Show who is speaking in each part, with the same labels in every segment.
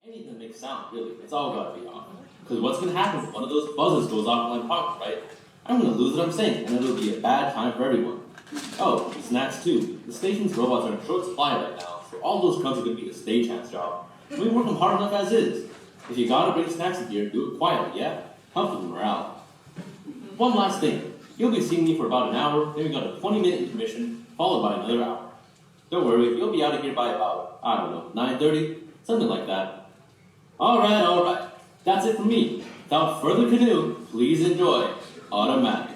Speaker 1: Anything that makes sound, really. It's all gotta be on. Because what's gonna happen if one of those buzzes goes off in my pocket, right? I'm gonna lose what I'm saying, and it'll be a bad time for everyone. Oh, snacks too. The station's robots are in short supply right now, so all those crumbs are gonna be the stagehand's job. We work them hard enough as is. If you gotta bring snacks in here, do it quietly, yeah? Help with the morale. One last thing. You'll be seeing me for about an hour, then we got a 20-minute intermission, followed by another hour. Don't worry, you'll be out of here by about, I don't know, 9:30? Something like that. Alright. That's it for me. Without further ado, please enjoy Automatic.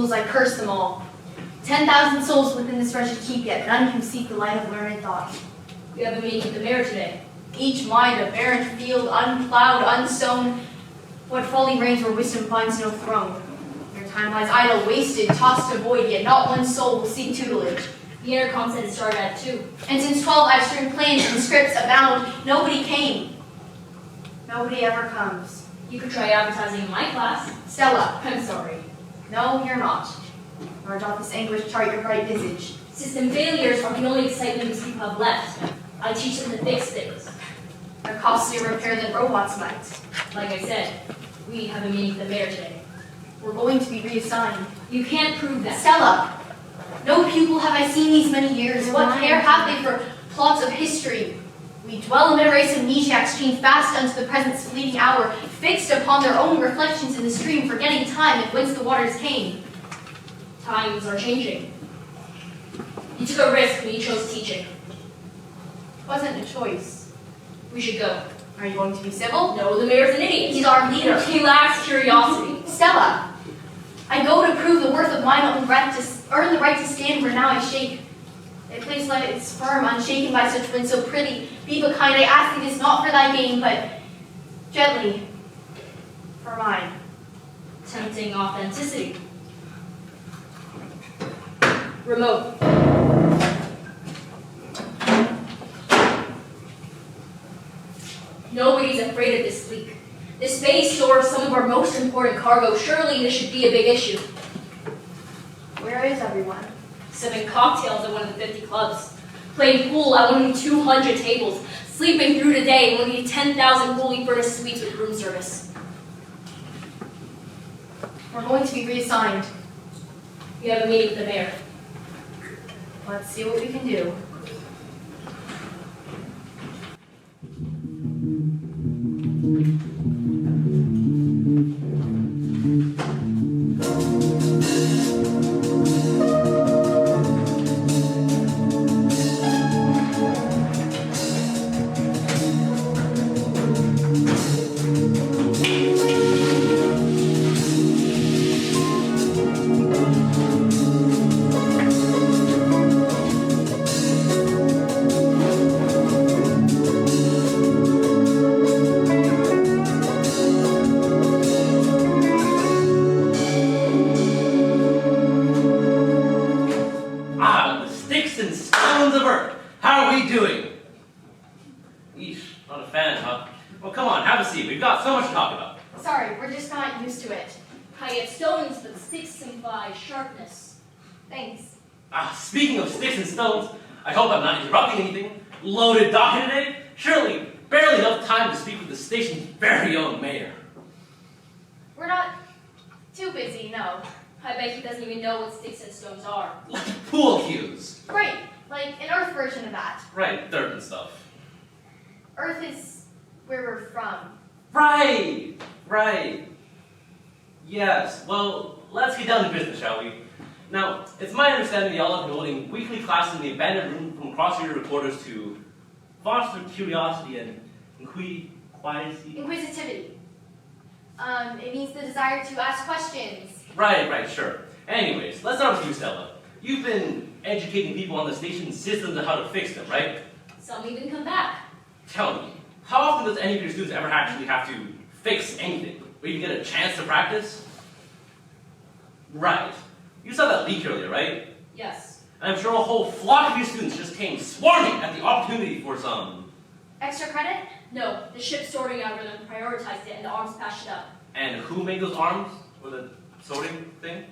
Speaker 2: I curse them all. 10,000 souls within this wretched keep, yet none who seek the light of learned thought.
Speaker 3: We have a meeting with the mayor today.
Speaker 2: Each mind a barren field, unplowed, unsown. What folly reigns where wisdom finds no throne? Their time lies idle, wasted, tossed to void, yet not one soul will seek tutelage.
Speaker 3: The intercom said it started at 2.
Speaker 2: And since 12 I've streamed plans and scripts abound, nobody came. Nobody ever comes.
Speaker 3: You could try advertising in my class.
Speaker 2: Stella.
Speaker 3: I'm sorry.
Speaker 2: No, you're not. Nor doth this anguish chart your bright visage.
Speaker 3: System failures are the only excitement these people have left. I teach them to fix things.
Speaker 2: A costlier repair than robots might.
Speaker 3: Like I said, we have a meeting with the mayor today.
Speaker 2: We're going to be reassigned.
Speaker 3: You can't prove that.
Speaker 2: Stella! No pupil have I seen these many years. What care have they for plots of history? We dwell amid a race of amnesiacs, chained fast unto the present's fleeting hour, fixed upon their own reflections in the stream, forgetting time and whence the waters came.
Speaker 3: Times are changing. You took a risk when you chose teaching.
Speaker 2: It wasn't a choice.
Speaker 3: We should go.
Speaker 2: Are you going to be civil?
Speaker 3: No, the mayor's an idiot.
Speaker 2: He's our leader.
Speaker 3: He lacks curiosity.
Speaker 2: Stella! I go to prove the worth of mine own breath, to earn the right to stand where now I shake. A place let its firm, unshaken by such wind so pretty. Be but kind, I ask thee this not for thy gain, but gently for mine.
Speaker 3: Tempting authenticity. Remote. Nobody's afraid of this leak. This bay stores some of our most important cargo. Surely this should be a big issue.
Speaker 2: Where is everyone?
Speaker 3: Sipping cocktails at one of the 50 clubs. Playing pool at one of the 200 tables. Sleeping through the day in one of the 10,000 fully furnished suites with room service.
Speaker 2: We're going to be reassigned.
Speaker 3: We have a meeting with the mayor.
Speaker 2: Let's see what we can do.
Speaker 3: Sharpness.
Speaker 2: Thanks.
Speaker 1: Speaking of sticks and stones, I hope I'm not interrupting anything. Loaded docket today? Surely barely enough time to speak with the station's very own mayor.
Speaker 2: We're not too busy, no.
Speaker 3: I bet he doesn't even know what sticks and stones are.
Speaker 1: Like pool cues.
Speaker 2: Right, like an Earth version of that.
Speaker 1: Right, dirt and stuff.
Speaker 2: Earth is where we're from.
Speaker 1: Right. Yes, well, let's get down to business, shall we? Now, it's my understanding that y'all have been holding weekly classes in the abandoned room from across your recorders to foster curiosity and
Speaker 2: Inquisitivity. It means the desire to ask questions.
Speaker 1: Right, sure. Anyways, let's start with you, Stella. You've been educating people on the station's systems and how to fix them, right?
Speaker 3: Some even come back.
Speaker 1: Tell me, how often does any of your students ever actually have to fix anything? Or even get a chance to practice? Right. You saw that leak earlier, right?
Speaker 3: Yes.
Speaker 1: And I'm sure a whole flock of your students just came swarming at the opportunity for some...
Speaker 2: Extra credit?
Speaker 3: No, the ship's sorting algorithm prioritized it and the arms patched it up.
Speaker 1: And who made those arms? Or the sorting thing?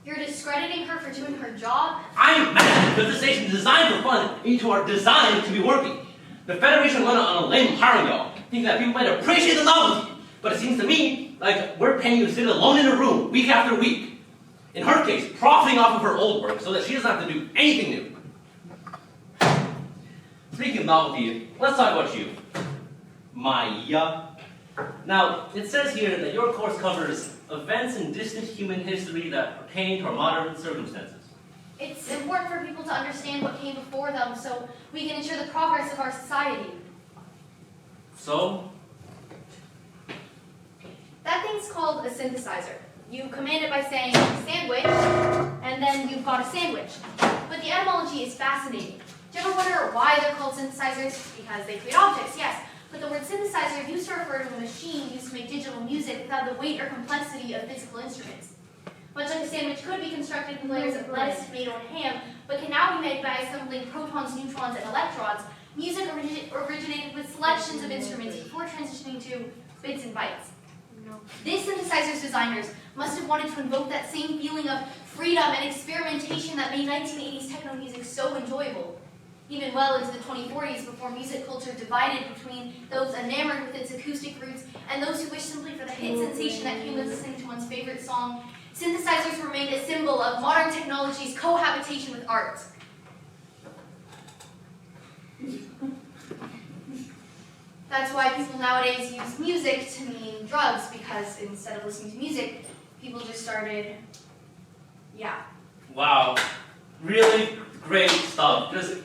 Speaker 2: You're discrediting her for doing her job?
Speaker 1: I'm mad because the station's designed for fun into our design to be working. The Federation went on a limb hiring y'all, thinking that people might appreciate the novelty. But it seems to me like we're paying you to sit alone in a room week after week. In her case, profiting off of her old work so that she doesn't have to do anything new. Speaking of novelty, let's talk about you. Maya. Now, it says here that your course covers events in distant human history that pertain to our modern circumstances.
Speaker 2: It's important for people to understand what came before them so we can ensure the progress of our society.
Speaker 1: So?
Speaker 2: That thing's called a synthesizer. You command it by saying sandwich, and then you've got a sandwich. But the etymology is fascinating. Do you ever wonder why they're called synthesizers? Because they create objects, yes. But the word synthesizer used to refer to a machine used to make digital music without the weight or complexity of physical instruments. Much like a sandwich could be constructed with layers of lettuce, tomato, and ham, but can now be made by assembling protons, neutrons, and electrons, music originated with selections of instruments before transitioning to bits and bytes. This synthesizer's designers must have wanted to invoke that same feeling of freedom and experimentation that made 1980s techno music so enjoyable. Even well into the 2040s, before music culture divided between those enamored with its acoustic roots and those who wished simply for the hit sensation that came with listening to one's favorite song, synthesizers remained a symbol of modern technology's cohabitation with art. That's why people nowadays use music to mean drugs, because instead of listening to music, people just started,
Speaker 1: Wow. Really great stuff. Just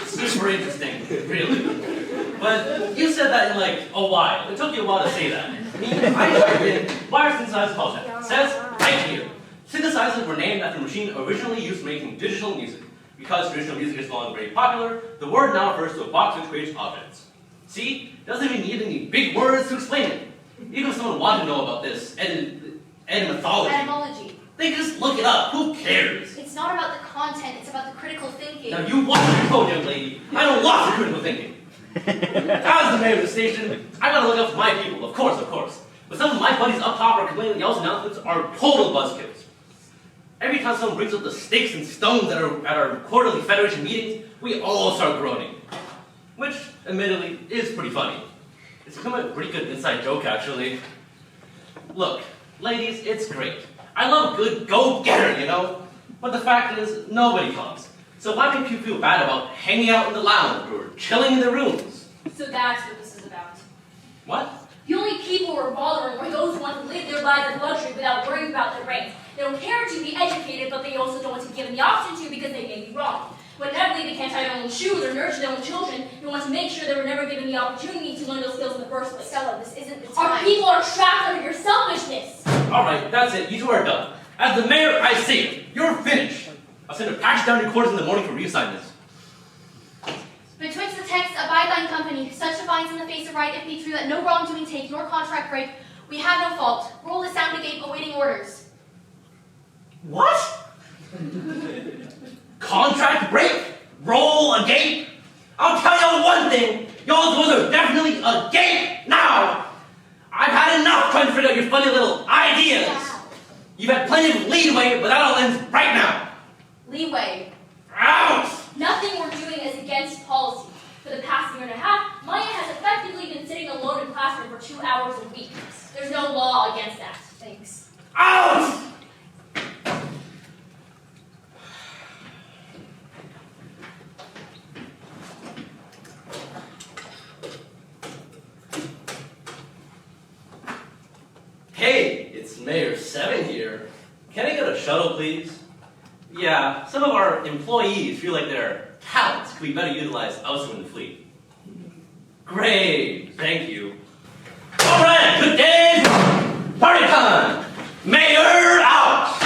Speaker 1: super interesting, really. But you said that in like a while. It took you a while to say that. I typed in, why are synthesizers called that? It says right here. Synthesizers were named after a machine originally used for making digital music. Because traditional music is no longer very popular, the word now refers to a box which creates objects. See? It doesn't even need any big words to explain it. Even if someone wanted to know about this
Speaker 2: etymology.
Speaker 1: They can just look it up. Who cares?
Speaker 2: It's not about the content, it's about the critical thinking.
Speaker 1: Now you watch your code, young lady. I know lots of critical thinking. As the mayor of the station, I gotta look up for my people, of course. But some of my buddies up top are complaining that y'all's announcements are total buzzkills. Every time someone brings up the sticks and stones at our quarterly Federation meetings, we all start groaning. Which, admittedly, is pretty funny. It's become a pretty good inside joke, actually. Look, ladies, it's great. I love a good go-getter, you know? But the fact is, nobody comes. So why make you feel bad about hanging out in the lounge or chilling in the rooms?
Speaker 3: So that's what this is about.
Speaker 1: What?
Speaker 3: The only people who are bothering are those who want to live their lives in luxury without worrying about their rank. They don't care to be educated, but they also don't want to be given the option to because they may be wrong. Whenever they can't tie their own shoes or nurture their own children, they want to make sure they were never given the opportunity to learn those skills in the first place.
Speaker 2: Stella, this isn't the time.
Speaker 3: Our people are trapped under your selfishness.
Speaker 1: Alright, that's it. You two are done. As the mayor, I say it. You're finished. I'll send a package down your quarters in the morning for reassignments.
Speaker 2: Betwixt the text of Byline Company, such defiance in the face of right if be true that no wrongdoing take nor contract break, we have no fault. Roll the sound gate awaiting orders.
Speaker 1: What? Contract break? Roll a gate? I'll tell y'all one thing. Y'all's doors are definitely a gate now. I've had enough trying to figure out your funny little ideas. You've had plenty of leeway, but that all ends right now.
Speaker 2: Leeway.
Speaker 1: Out!
Speaker 3: Nothing we're doing is against policy. For the past year and a half, Maya has effectively been sitting alone in classroom for 2 hours a week. There's no law against that.
Speaker 2: Thanks.
Speaker 4: Out!
Speaker 5: Hey, it's Mayor 7 here. Can I get a shuttle, please? Yeah, some of our employees feel like their talents could be better utilized elsewhere in the fleet. Great, thank you. All right, good day. Party time. Mayor out.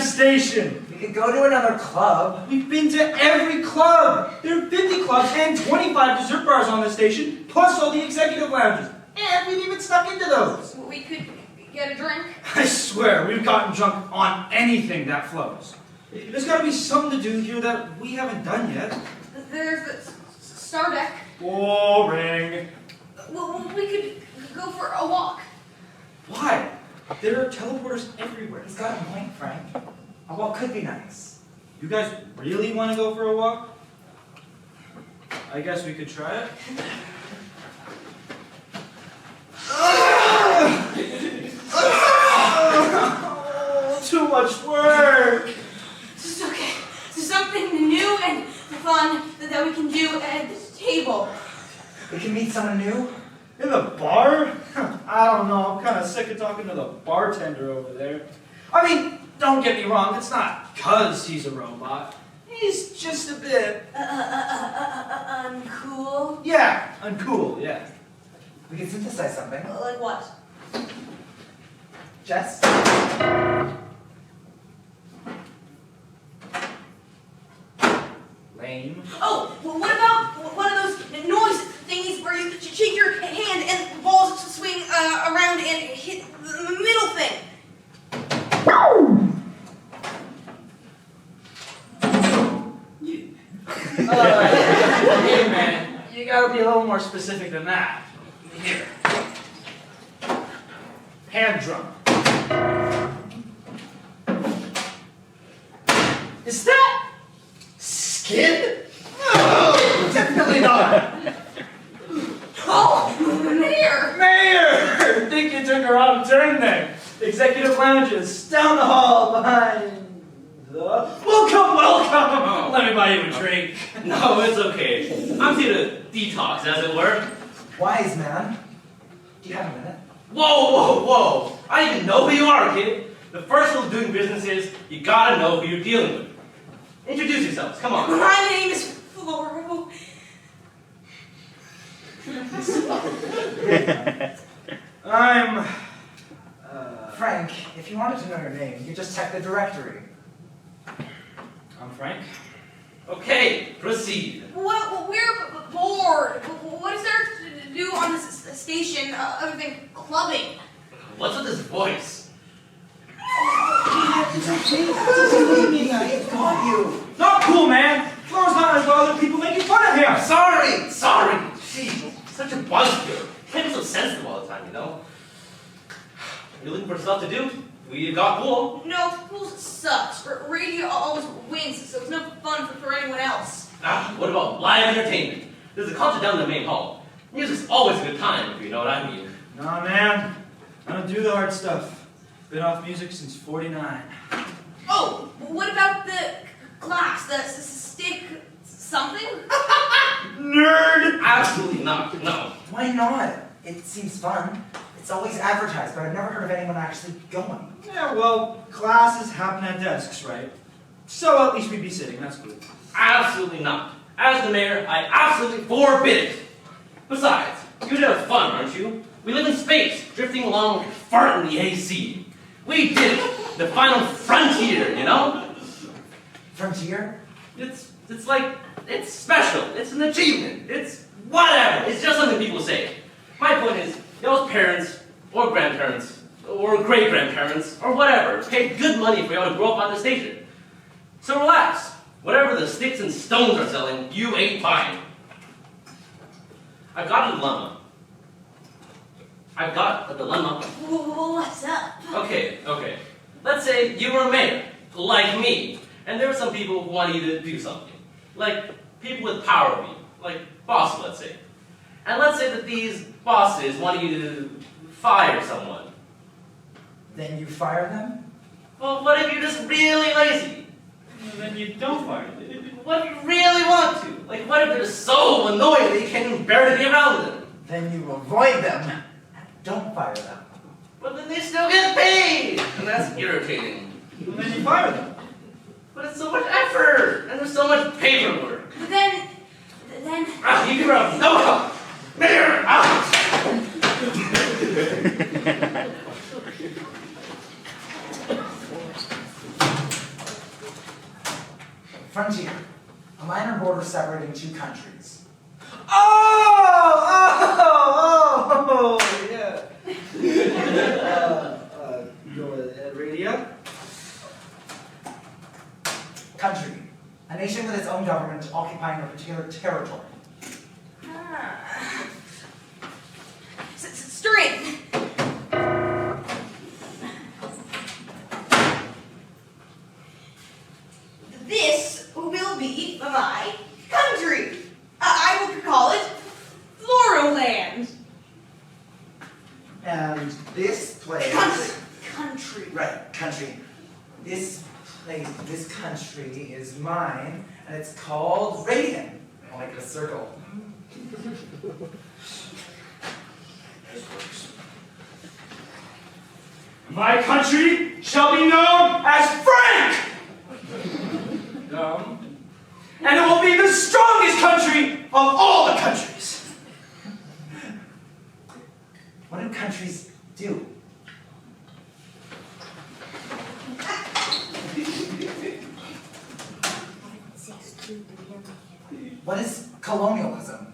Speaker 4: Station.
Speaker 6: We could go to another club.
Speaker 4: We've been to every club. There are 50 clubs and 25 dessert bars on the station, plus all the executive lounges. And we've even snuck into those.
Speaker 2: We could get a drink.
Speaker 4: I swear, we've gotten drunk on anything that flows. There's got to be something to do here that we haven't done yet.
Speaker 2: There's the star deck.
Speaker 4: Boring.
Speaker 2: Well, we could go for a walk.
Speaker 4: Why? There are teleporters everywhere.
Speaker 6: He's got a point, Frank. A walk could be nice.
Speaker 4: You guys really want to go for a walk? I guess we could try it. Too much work.
Speaker 2: This is okay. This is something new and fun that we can do at this table.
Speaker 6: We can meet someone new.
Speaker 4: In the bar? I don't know. I'm kind of sick of talking to the bartender over there. I mean, don't get me wrong. It's not because he's a robot. He's just a bit...
Speaker 2: Uncool?
Speaker 4: Yeah, uncool, yeah.
Speaker 6: We can synthesize something.
Speaker 2: Like what?
Speaker 6: Jess?
Speaker 4: Lame.
Speaker 2: Oh, well, what about one of those noise thingies where you shake your hand and the balls swing around and hit the middle thing?
Speaker 4: Hey man, you gotta be a little more specific than that. Here. Hand drum. Is that skin? No, definitely not.
Speaker 2: Oh, Mayor!
Speaker 4: Mayor! Think you took a wrong turn there. Executive lounges down the hall behind the... Welcome! Let me buy you a drink.
Speaker 5: No, it's okay. I'm here to detox, as it were.
Speaker 6: Wise man. Do you have a minute?
Speaker 5: Whoa! I don't even know who you are, kid. The first rule of doing business is you gotta know who you're dealing with. Introduce yourselves, come on.
Speaker 2: My name is Fluoro.
Speaker 4: I'm...
Speaker 6: Frank, if you wanted to know your name, you could just check the directory.
Speaker 4: I'm Frank.
Speaker 5: Okay, proceed.
Speaker 2: Well, we're bored. What is there to do on this station other than clubbing?
Speaker 5: What's with this voice?
Speaker 6: It's okay. It's got you.
Speaker 4: Not cool, man. Floor's not as other people making fun of him.
Speaker 5: Sorry. Jeez, such a buzzkill. Can't be so sensitive all the time, you know? You're looking for stuff to do? We got pool.
Speaker 2: No, pool sucks. Radia always wins, so it's no fun for anyone else.
Speaker 5: What about live entertainment? There's a concert down in the main hall. Music's always a good time, if you know what I mean.
Speaker 4: Nah, man. I don't do the hard stuff. Been off music since '49.
Speaker 2: Oh, what about the class, the stick something?
Speaker 4: Nerd!
Speaker 5: Absolutely not, no.
Speaker 6: Why not? It seems fun. It's always advertised, but I've never heard of anyone actually going.
Speaker 4: Yeah, well, classes happen at desks, right? So at least we'd be sitting, that's good.
Speaker 5: Absolutely not. As the mayor, I absolutely forbid it. Besides, you're to have fun, aren't you? We live in space, drifting along like a fart in the AC. We did it. The final frontier, you know?
Speaker 6: Frontier?
Speaker 5: It's It's like, it's special, it's an achievement, it's whatever. It's just something people say. My point is, those parents, or grandparents, or great-grandparents, or whatever, paid good money for you to grow up on the station. So relax. Whatever the sticks and stones are selling, you ain't buying. I've got a dilemma.
Speaker 3: What's up?
Speaker 5: Okay. Let's say you were a mayor, like me, and there are some people who want you to do something. Like people with power over you, like bosses, let's say. And let's say that these bosses want you to fire someone.
Speaker 6: Then you fire them?
Speaker 5: Well, what if you're just really lazy?
Speaker 4: And then you don't fire them.
Speaker 5: What if you really want to? Like, what if they're so annoying that you can't even bear to be around them?
Speaker 6: Then you avoid them and don't fire them.
Speaker 5: But then they still get paid! And that's irritating.
Speaker 4: And then you fire them.
Speaker 5: But it's so much effort! And there's so much paperwork.
Speaker 3: Then...
Speaker 5: You can run. No help! Mayor, out!
Speaker 6: Frontier. A minor border separating two countries.
Speaker 4: Oh, yeah. Go ahead, Radia.
Speaker 6: Country. A nation with its own government occupying a particular territory.
Speaker 3: String. This will be my country. I will call it Fluoro land.
Speaker 6: And this place...
Speaker 3: Country.
Speaker 6: Right, country. This place, this country is mine, and it's called Radia. I like a circle.
Speaker 4: My country shall be known as Franc! And it will be the strongest country of all the countries.
Speaker 6: What do countries do? What is colonialism?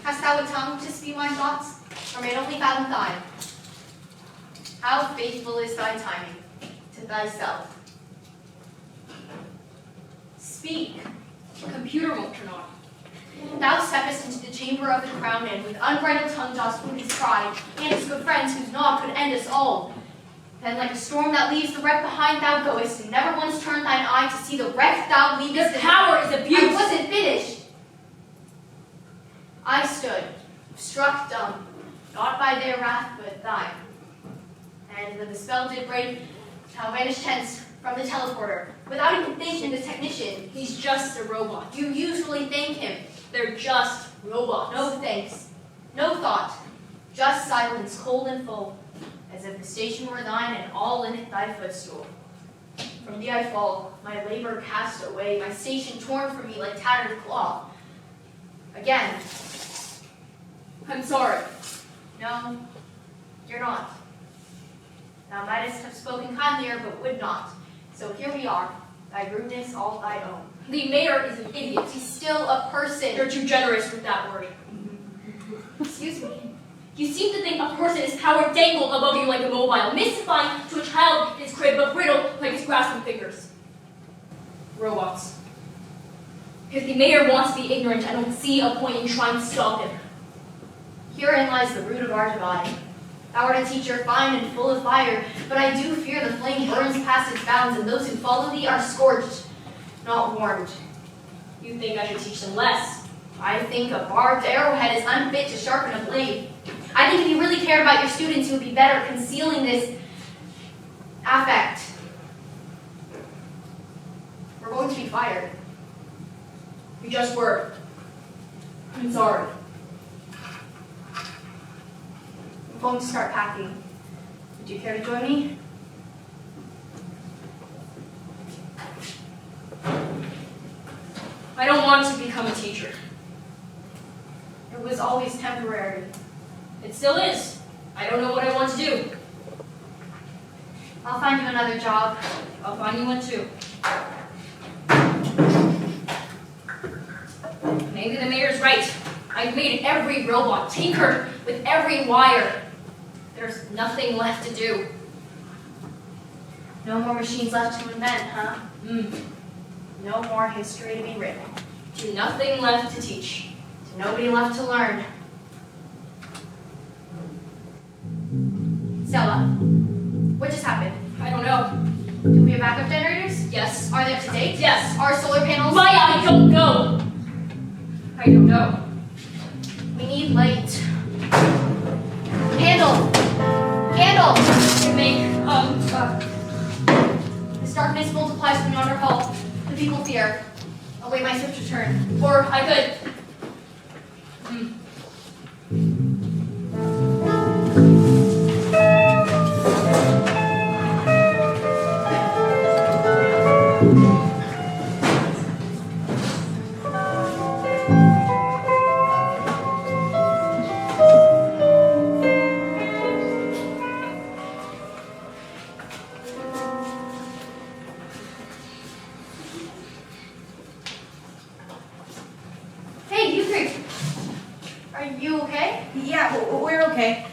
Speaker 2: Hast thou a tongue to speak my thoughts, or may it only fathom thine? How faithful is thy timing to thyself? Speak.
Speaker 3: The computer won't turn on.
Speaker 2: Thou steppest into the chamber of the crown, and with unbridled tongue dost wound his pride, and his good friends whose knock could end us all. Then like a storm that leaves the wreck behind thou goest, and never once turn thine eye to see the wreck thou leavest.
Speaker 3: This power is abuse.
Speaker 2: I wasn't finished. I stood, struck dumb, not by their wrath, but thine. And when the spell did break, thou vanished hence from the teleporter, without even thanking the technician.
Speaker 3: He's just a robot.
Speaker 2: You usually thank him.
Speaker 3: They're just robots.
Speaker 2: No thanks, no thought, just silence, cold and full, as if the station were thine and all in it thy footstool. From thee I fall, my labor cast away, my station torn from me like tattered cloth. Again.
Speaker 3: I'm sorry.
Speaker 2: No, you're not. Thou mightest have spoken kindlier, but would not. So here we are, thy rudeness all thy own.
Speaker 3: The mayor is an idiot.
Speaker 2: He's still a person.
Speaker 3: You're too generous with that word.
Speaker 2: Excuse me.
Speaker 3: You seem to think a person is power dangled above you like a mobile, mystifying to a child his crib, but brittle like his grasping fingers. Robots. If the mayor wants to be ignorant, I don't see a point in trying to stop him.
Speaker 2: Herein lies the root of our divide. Thou art a teacher fine and full of fire, but I do fear the flame burns past its bounds, and those who follow thee are scorched, not warmed.
Speaker 3: You think I should teach them less?
Speaker 2: I think a barbed arrowhead is unfit to sharpen a blade. I think if you really cared about your students, you would be better concealing this affect. fired.
Speaker 3: You just were. I'm sorry.
Speaker 2: I'm going to start packing. Would you care to join me?
Speaker 3: I don't want to become a teacher.
Speaker 2: It was always temporary.
Speaker 3: It still is. I don't know what I want to do.
Speaker 2: I'll find you another job.
Speaker 3: I'll find you one too. Maybe the mayor's right. I've made every robot, tinkered with every wire. There's nothing left to do.
Speaker 2: No more machines left to invent, huh?
Speaker 3: Mm.
Speaker 2: No more history to be written.
Speaker 3: To nothing left to teach.
Speaker 2: To nobody left to learn. Stella, what just happened?
Speaker 3: I don't know.
Speaker 2: Do we have backup generators?
Speaker 3: Yes.
Speaker 2: Are they up to date?
Speaker 3: Yes.
Speaker 2: Are solar panels?
Speaker 3: Maya, I don't know. I don't know.
Speaker 2: We need light. Candle! Candle!
Speaker 3: It may,
Speaker 2: This darkness multiplies from yonder hall. The people fear. Await my swift return.
Speaker 3: or I could.
Speaker 2: Hey, you three! Are you okay?
Speaker 7: Yeah, we're okay.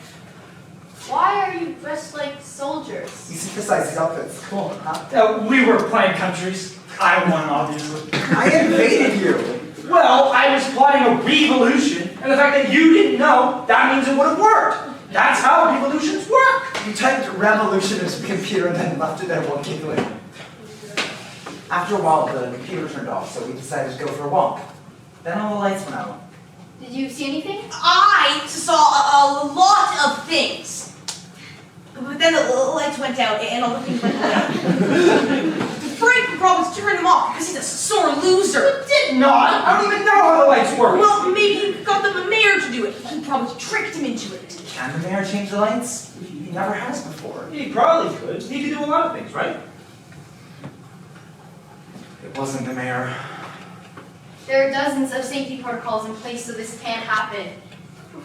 Speaker 2: Why are you dressed like soldiers?
Speaker 6: You synthesize these outfits. Cool, huh?
Speaker 4: We were playing countries. I won, obviously.
Speaker 6: I invaded you.
Speaker 4: Well, I was plotting a revolution, and the fact that you didn't know, that means it would have worked. That's how revolutions work.
Speaker 6: You typed revolution into the computer and then left it there while giggling. After a while, the computer turned off, so we decided to go for a walk. Then all the lights went out.
Speaker 2: Did you see anything?
Speaker 7: I saw a lot of things. But then the lights went out and all the things went away. Frank probably turned him off because he's a sore loser.
Speaker 4: Did not. I don't even know how the lights work.
Speaker 7: Well, maybe he got the mayor to do it. He probably tricked him into it.
Speaker 6: Can the mayor change the lights? He never has before.
Speaker 4: He probably could. He could do a lot of things, right?
Speaker 6: It wasn't the mayor.
Speaker 2: There are dozens of safety protocols in place so this can't happen.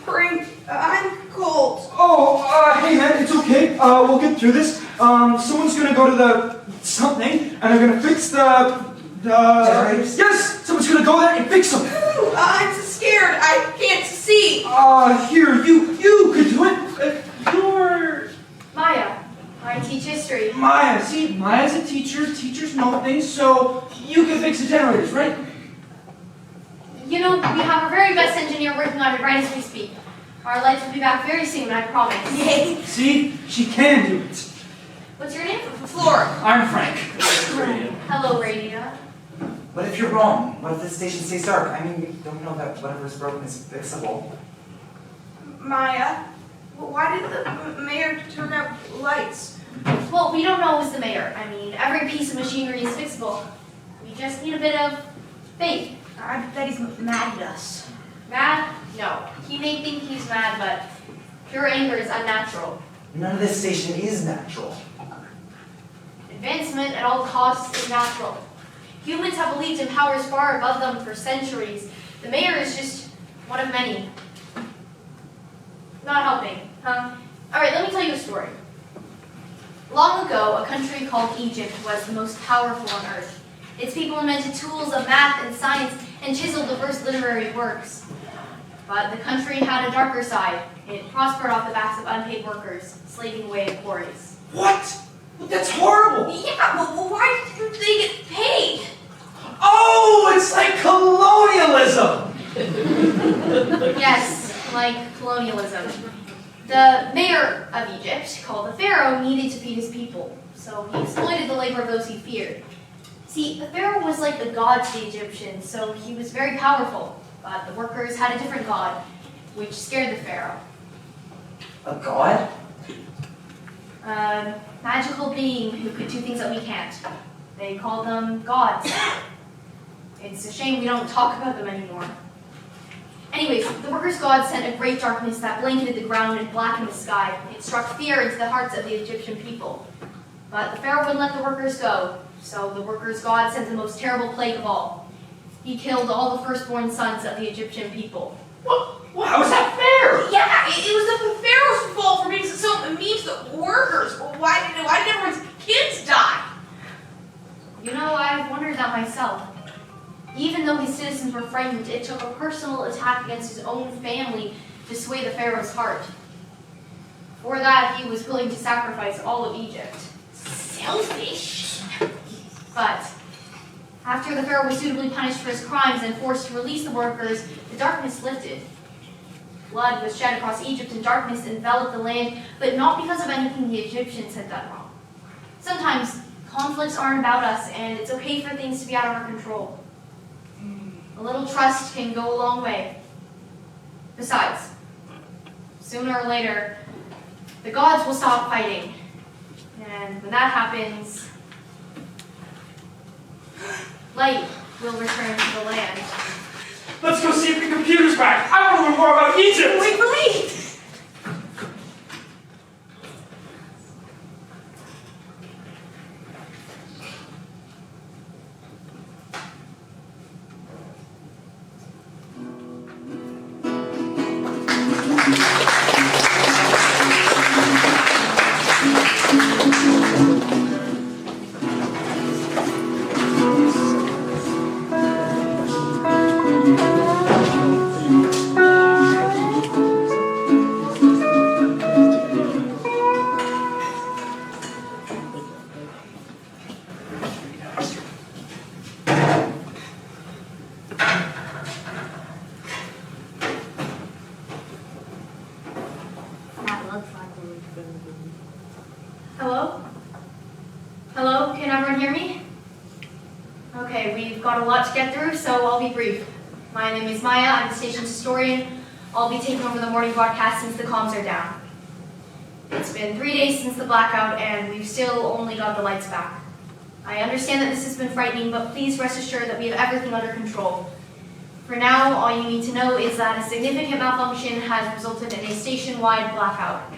Speaker 7: Frank, I'm cold.
Speaker 4: Oh, hey man, it's okay. We'll get through this. Someone's gonna go to the something, and they're gonna fix the
Speaker 6: Generators?
Speaker 4: Yes, someone's gonna go there and fix them.
Speaker 7: I'm so scared. I can't see.
Speaker 4: Here, you could do it. You're
Speaker 2: Maya, I teach history.
Speaker 4: Maya. See, Maya's a teacher. Teachers know things, so you can fix the generators, right?
Speaker 2: You know, we have our very best engineer working on it right as we speak. Our lights will be back very soon, I promise.
Speaker 7: Yay.
Speaker 4: See, she can do it.
Speaker 2: What's your name?
Speaker 7: Flora.
Speaker 4: I'm Frank.
Speaker 2: Hello, Radia.
Speaker 6: What if you're wrong? What if the station stays dark? I mean, we don't know that whatever's broken is fixable.
Speaker 7: Maya, why did the mayor turn out lights?
Speaker 2: Well, we don't know who's the mayor. I mean, every piece of machinery is fixable. We just need a bit of faith.
Speaker 7: I bet he's mad at us.
Speaker 2: Mad? No. He may think he's mad, but pure anger is unnatural.
Speaker 6: None of this station is natural.
Speaker 2: Advancement at all costs is natural. Humans have believed in powers far above them for centuries. The mayor is just one of many. Not helping, huh? Alright, let me tell you a story. Long ago, a country called Egypt was the most powerful on earth. Its people invented tools of math and science and chiseled diverse literary works. But the country had a darker side. It prospered off the backs of unpaid workers, slaving away at quarries.
Speaker 4: What? That's horrible.
Speaker 7: Yeah, but why didn't they get paid?
Speaker 4: Oh, it's like colonialism.
Speaker 2: Yes, like colonialism. The mayor of Egypt, called the pharaoh, needed to feed his people, so he exploited the labor of those he feared. See, the pharaoh was like the god to the Egyptians, so he was very powerful, but the workers had a different god, which scared the pharaoh.
Speaker 6: A god?
Speaker 2: A magical being who could do things that we can't. They called them gods. It's a shame we don't talk about them anymore. Anyways, the workers' god sent a great darkness that blanketed the ground and blackened the sky. It struck fear into the hearts of the Egyptian people. But the pharaoh wouldn't let the workers go, so the workers' god sent the most terrible plague of all. He killed all the firstborn sons of the Egyptian people.
Speaker 4: Well, how is that fair?
Speaker 7: Yeah, it was the pharaoh's fault for being so mean to the workers. Why did everyone's kids die?
Speaker 2: You know, I've wondered that myself. Even though his citizens were frightened, it took a personal attack against his own family to sway the pharaoh's heart. For that, he was willing to sacrifice all of Egypt.
Speaker 7: Selfish.
Speaker 2: But after the pharaoh was suitably punished for his crimes and forced to release the workers, the darkness lifted. Blood was shed across Egypt and darkness enveloped the land, but not because of anything the Egyptians had done wrong. Sometimes conflicts aren't about us, and it's okay for things to be out of our control. A little trust can go a long way. Besides, sooner or later, the gods will stop fighting. And when that happens, light will return to the land.
Speaker 4: Let's go see if the computer's back. I want to learn more about Egypt.
Speaker 7: Wait for me.
Speaker 2: Hello? Hello? Can everyone hear me? Okay, we've got a lot to get through, so I'll be brief. My name is Maya, I'm the station's historian. I'll be taking over the morning broadcast since the comms are down. It's been 3 days since the blackout, and we've still only got the lights back. I understand that this has been frightening, but please rest assured that we have everything under control. For now, all you need to know is that a significant malfunction has resulted in a station-wide blackout.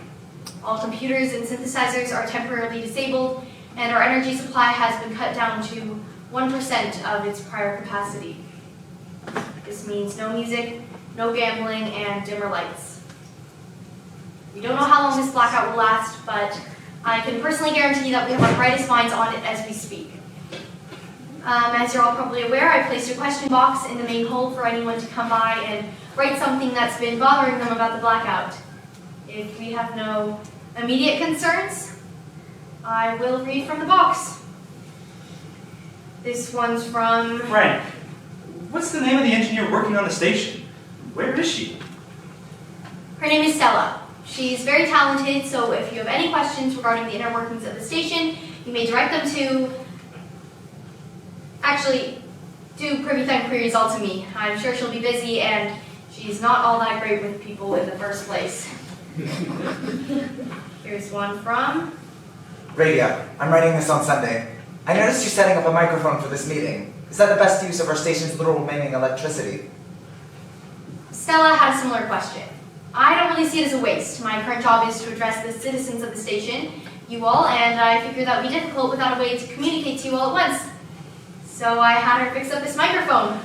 Speaker 2: All computers and synthesizers are temporarily disabled, and our energy supply has been cut down to 1% of its prior capacity. This means no music, no gambling, and dimmer lights. We don't know how long this blackout will last, but I can personally guarantee that we have our brightest minds on it as we speak. As you're all probably aware, I placed a question box in the main hall for anyone to come by and write something that's been bothering them about the blackout. If we have no immediate concerns, I will read from the box. This one's from...
Speaker 4: Frank, what's the name of the engineer working on the station? Where is she?
Speaker 2: Her name is Stella. She's very talented, so if you have any questions regarding the inner workings of the station, you may direct them to... Actually, do privy time queries all to me. I'm sure she'll be busy, and she's not all that great with people in the first place. Here's one from...
Speaker 6: Radia, I'm writing this on Sunday. I noticed you're setting up a microphone for this meeting. Is that the best use of our station's little remaining electricity?
Speaker 2: Stella had a similar question. I don't really see it as a waste. My current job is to address the citizens of the station, you all, and I figured that would be difficult without a way to communicate to you all at once. So I had her fix up this microphone.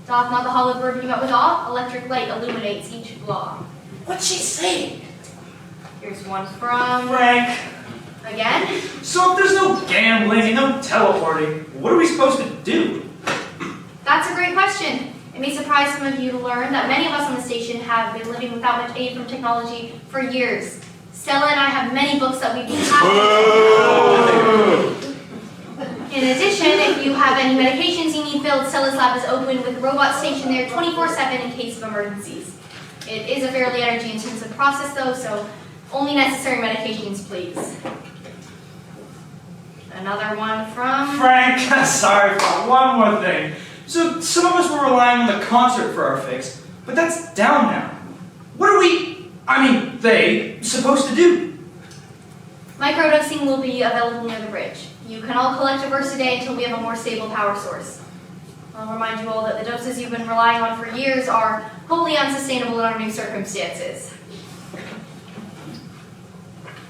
Speaker 2: Doth not the hollow bird beam up with awe? Electric light illuminates each flaw.
Speaker 7: What's she saying?
Speaker 2: Here's one from...
Speaker 4: Frank,
Speaker 2: Again?
Speaker 4: so if there's no gambling and no teleporting, what are we supposed to do?
Speaker 2: That's a great question. It may surprise some of you to learn that many of us on the station have been living without much aid from technology for years. Stella and I have many books that we've been happy. In addition, if you have any medications you need filled, Stella's lab is open with a robot stationed there 24/7 in case of emergencies. It is a fairly energy-intensive process though, so only necessary medications, please. Another one from...
Speaker 4: Frank, sorry for one more thing. So some of us were relying on the concert for our fix, but that's down now. What are they, supposed to do?
Speaker 2: Microdosing will be available near the bridge. You can all collect a verse a day until we have a more stable power source. I'll remind you all that the doses you've been relying on for years are wholly unsustainable in our new circumstances.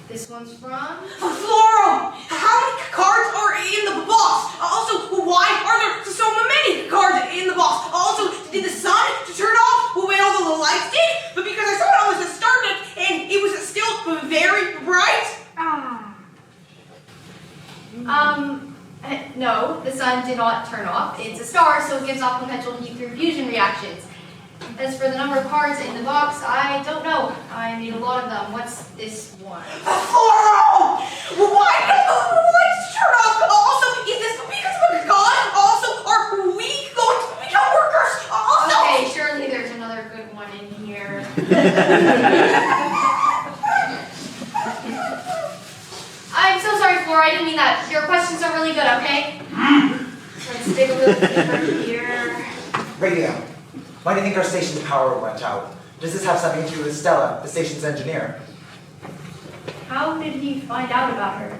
Speaker 2: This one's from...
Speaker 7: Fluoro! How many cards are in the box? Also, why are there so many cards in the box? Also, did the sun turn off when all the lights did? But because I saw it on the start and it was still very bright.
Speaker 2: No, the sun did not turn off. It's a star, so it gives off potential heat through fusion reactions. As for the number of cards in the box, I don't know. I made a lot of them. What's this one?
Speaker 7: Fluoro! Why did the lights turn off? Also, is this because of a god? Also, are we going to become workers? Also!
Speaker 2: Okay, surely there's another good one in here. I'm so sorry, Flora. I didn't mean that. Your questions are really good, okay? Let's dig a little deeper here.
Speaker 6: Radio. Why do you think our station's power went out? Does this have something to do with Stella, the station's engineer?
Speaker 2: How did he find out about her?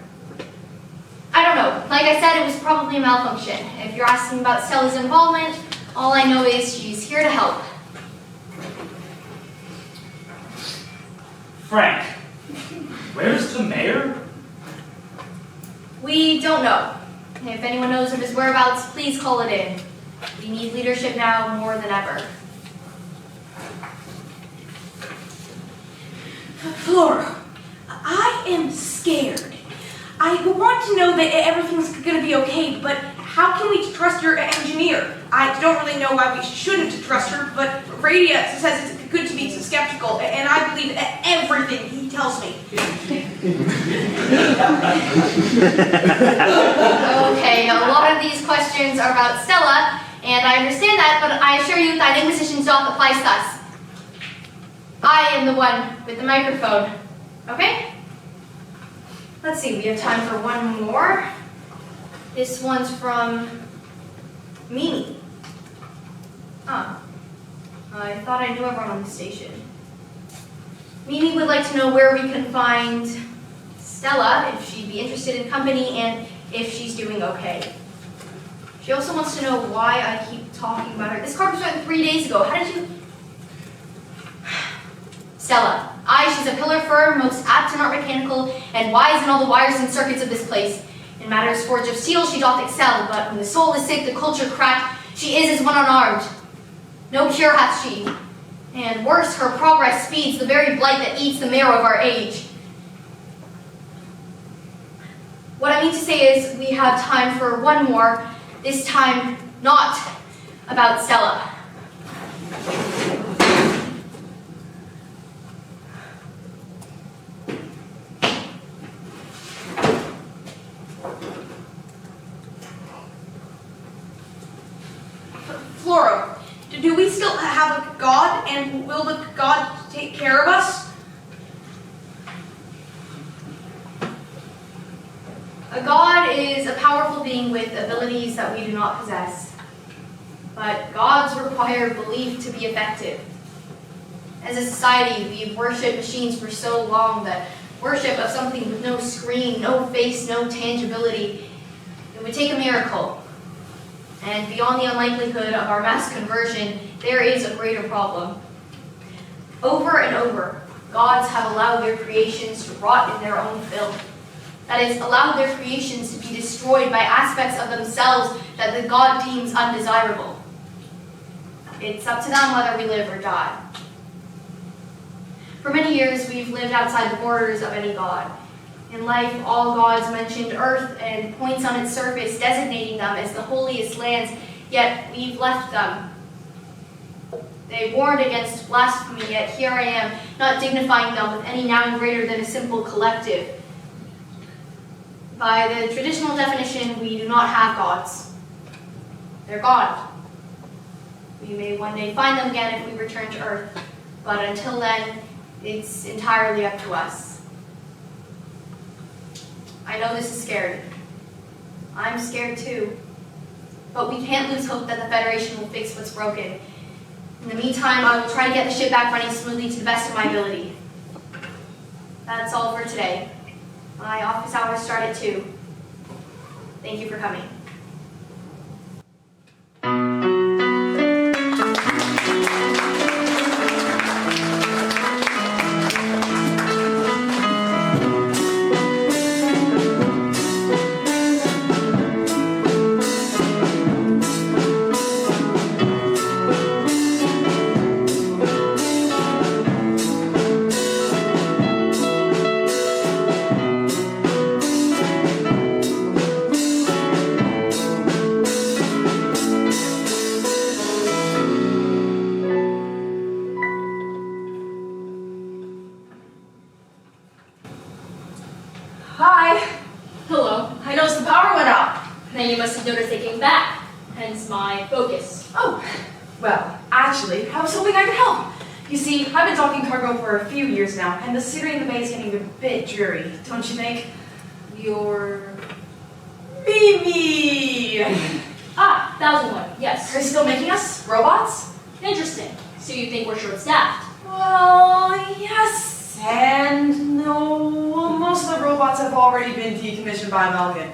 Speaker 2: I don't know. Like I said, it was probably a malfunction. If you're asking about Stella's involvement, all I know is she's here to help.
Speaker 4: Franc, where's the mayor?
Speaker 2: We don't know. If anyone knows of his whereabouts, please call it in. We need leadership now more than ever.
Speaker 7: Flora, I am scared. I want to know that everything's going to be okay, but how can we trust your engineer? I don't really know why we shouldn't trust her, but Radia says it's good to be skeptical, and I believe everything he tells me.
Speaker 2: Okay, a lot of these questions are about Stella, and I understand that, but I assure you that inquisitions don't apply to us. I am the one with the microphone, okay? Let's see, we have time for one more. This one's from Mimi. I thought I knew everyone on the station. Mimi would like to know where we can find Stella, if she'd be interested in company, and if she's doing okay. She also wants to know why I keep talking about her. This card was written 3 days ago. How did you... Stella. She's a pillar firm, most apt and art mechanical, and wise in all the wires and circuits of this place. In matters forged of steel, she doth excel, but when the soul is sick, the culture cracked, she is as one unarmed. No cure hath she. And worse, her progress speeds the very blight that eats the marrow of our age. What I mean to say is, we have time for one more, this time not about Stella.
Speaker 7: Fluoro, do we still have a god, and will the god take care of us?
Speaker 2: A god is a powerful being with abilities that we do not possess. But gods require belief to be effective. As a society, we've worshipped machines for so long that worship of something with no screen, no face, no tangibility, it would take a miracle. And beyond the unlikelihood of our mass conversion, there is a greater problem. Over and over, gods have allowed their creations to rot in their own filth. That is, allowed their creations to be destroyed by aspects of themselves that the god deems undesirable. It's up to them whether we live or die. For many years, we've lived outside the borders of any god. In life, all gods mentioned earth and points on its surface, designating them as the holiest lands, yet we've left them. They warned against blasphemy, yet here I am, not dignifying them with any noun greater than a simple collective. By the traditional definition, we do not have gods. They're gone. We may one day find them again if we return to earth, but until then, it's entirely up to us. I know this is scary. I'm scared too. But we can't lose hope that the Federation will fix what's broken. In the meantime, I will try to get the ship back running smoothly to the best of my ability. That's all for today. My office hours start at 2. Thank you for coming.
Speaker 7: Hi.
Speaker 3: Hello.
Speaker 7: I noticed the power went out.
Speaker 3: Then you must have noticed they came back. Hence my focus.
Speaker 7: Oh, well, actually, I was hoping I could help. You see, I've been docking cargo for a few years now, and the scenery in the bay is getting a bit dreary, don't you think?
Speaker 3: Your...
Speaker 7: Mimi!
Speaker 3: Ah, 1001. Yes.
Speaker 7: Are you still making us robots?
Speaker 3: Interesting. So you think we're short-staffed?
Speaker 7: Well, yes and no. Most of the robots have already been decommissioned by Malkin.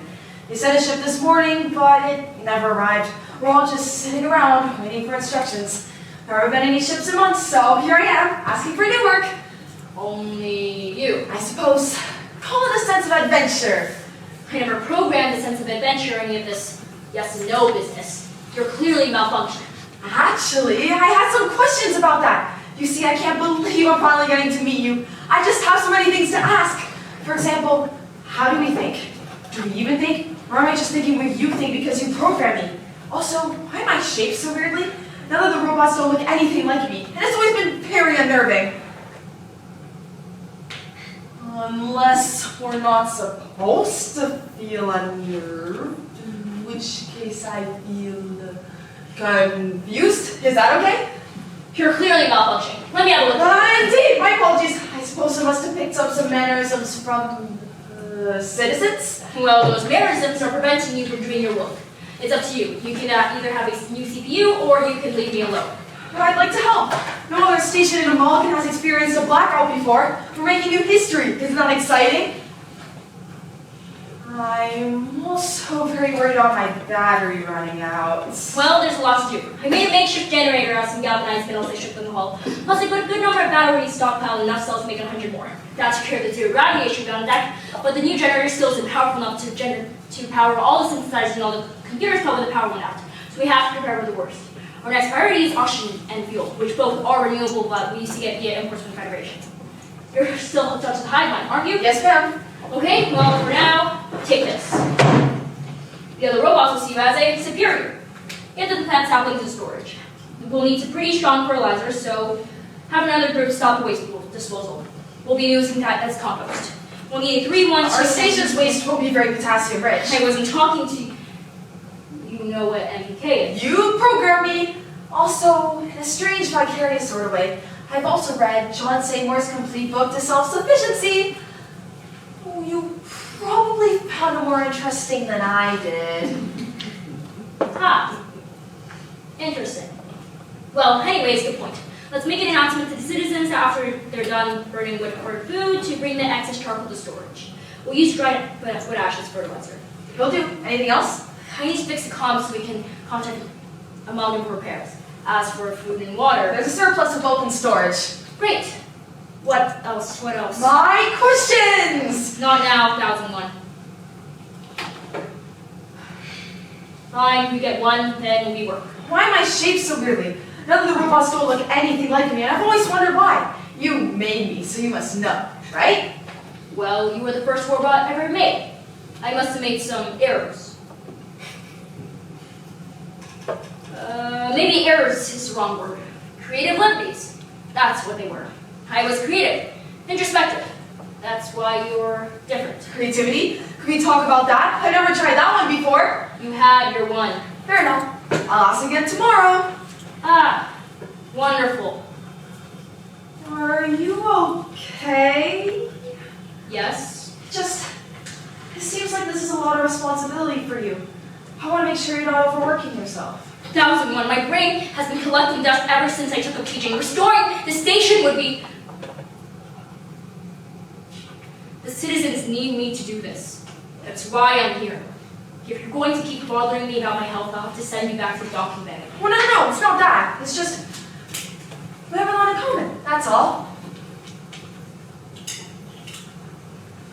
Speaker 7: They sent a ship this morning, but it never arrived. We're all just sitting around, waiting for instructions. There haven't been any ships in months, so here I am, asking for new work.
Speaker 3: Only you.
Speaker 7: I suppose, call it a sense of adventure.
Speaker 3: I never programmed a sense of adventure or any of this yes and no business. You're clearly malfunctioning.
Speaker 7: Actually, I had some questions about that. You see, I can't believe I'm finally getting to meet you. I just have so many things to ask. For example, how do we think? Do we even think? Or am I just thinking what you think because you program me? Also, why am I shaped so weirdly? None of the robots don't look anything like me, and it's always been very unnerving. Unless we're not supposed to feel unnerved, in which case I feel confused. Is that okay?
Speaker 3: You're clearly malfunctioning. Let me have a look.
Speaker 7: Indeed, my apologies. I suppose I must have picked up some mannerisms from citizens.
Speaker 3: Well, those mannerisms are preventing you from doing your work. It's up to you. You can either have a new CPU or you can leave me alone.
Speaker 7: But I'd like to help. No other station in Malkin has experienced a blackout before. We're making new history. Isn't that exciting? I'm also very worried about my battery running out.
Speaker 3: Well, there's a lot to do. I made a makeshift generator out of some galvanized metals I shipped in the hull. Plus, I put a good number of batteries stockpiled and enough cells to make 100 more. That took care of the zero radiation on deck, but the new generator still isn't powerful enough to power all the synthesizers and all the computers when the power went out. So we have to prepare for the worst. Our next priority is oxygen and fuel, which both are renewable, but we used to get via imports from the Federation. You're still hooked up to the hive mind, aren't you?
Speaker 7: Yes, ma'am.
Speaker 3: Okay, well, for now, take this. The other robots will see you as a superior. Get the plant saplings in storage. We'll need some pretty strong fertilizer, so have another group stop the waste disposal. We'll be using that as compost. We'll need a 3-1-2...
Speaker 7: Our station's waste won't be very potassium rich.
Speaker 3: I wasn't talking to you. You know what MPK is.
Speaker 7: You programmed me. Also, in a strange, vicarious sort of way, I've also read John Seymour's complete book to self-sufficiency. Oh, you probably found it more interesting than I did.
Speaker 3: Ah, interesting. Well, anyways, good point. Let's make an announcement to the citizens after they're done burning wood for food to bring the excess charcoal to storage. We'll use dried wood ash as fertilizer.
Speaker 7: Will do. Anything else?
Speaker 3: I need to fix the comms so we can contact Amalgam for repairs. As for food and water...
Speaker 7: There's a surplus of both in storage.
Speaker 3: Great. What else? What else?
Speaker 7: My questions!
Speaker 3: Not now, 1001. Fine, you get one, then we work.
Speaker 7: Why am I shaped so weirdly? None of the robots don't look anything like me, and I've always wondered why. You made me, so you must know, right?
Speaker 3: Well, you were the first robot ever made. I must have made some errors. Maybe errors is the wrong word. Creative liberties. That's what they were. I was creative. Introspective. That's why you're different.
Speaker 7: Creativity? Can we talk about that? I've never tried that one before.
Speaker 3: You had your one.
Speaker 7: Fair enough. I'll ask again tomorrow.
Speaker 3: Ah, wonderful.
Speaker 7: Are you okay?
Speaker 3: Yes?
Speaker 7: It seems like this is a lot of responsibility for you. I want to make sure you're not overworking yourself.
Speaker 3: 1001. My brain has been collecting dust ever since I took up teaching. Restoring the station would be... The citizens need me to do this. That's why I'm here. If you're going to keep bothering me about my health, I'll have to send you back to the docking bay.
Speaker 7: Well, no, it's not that. It's just... we have a lot in common, that's all.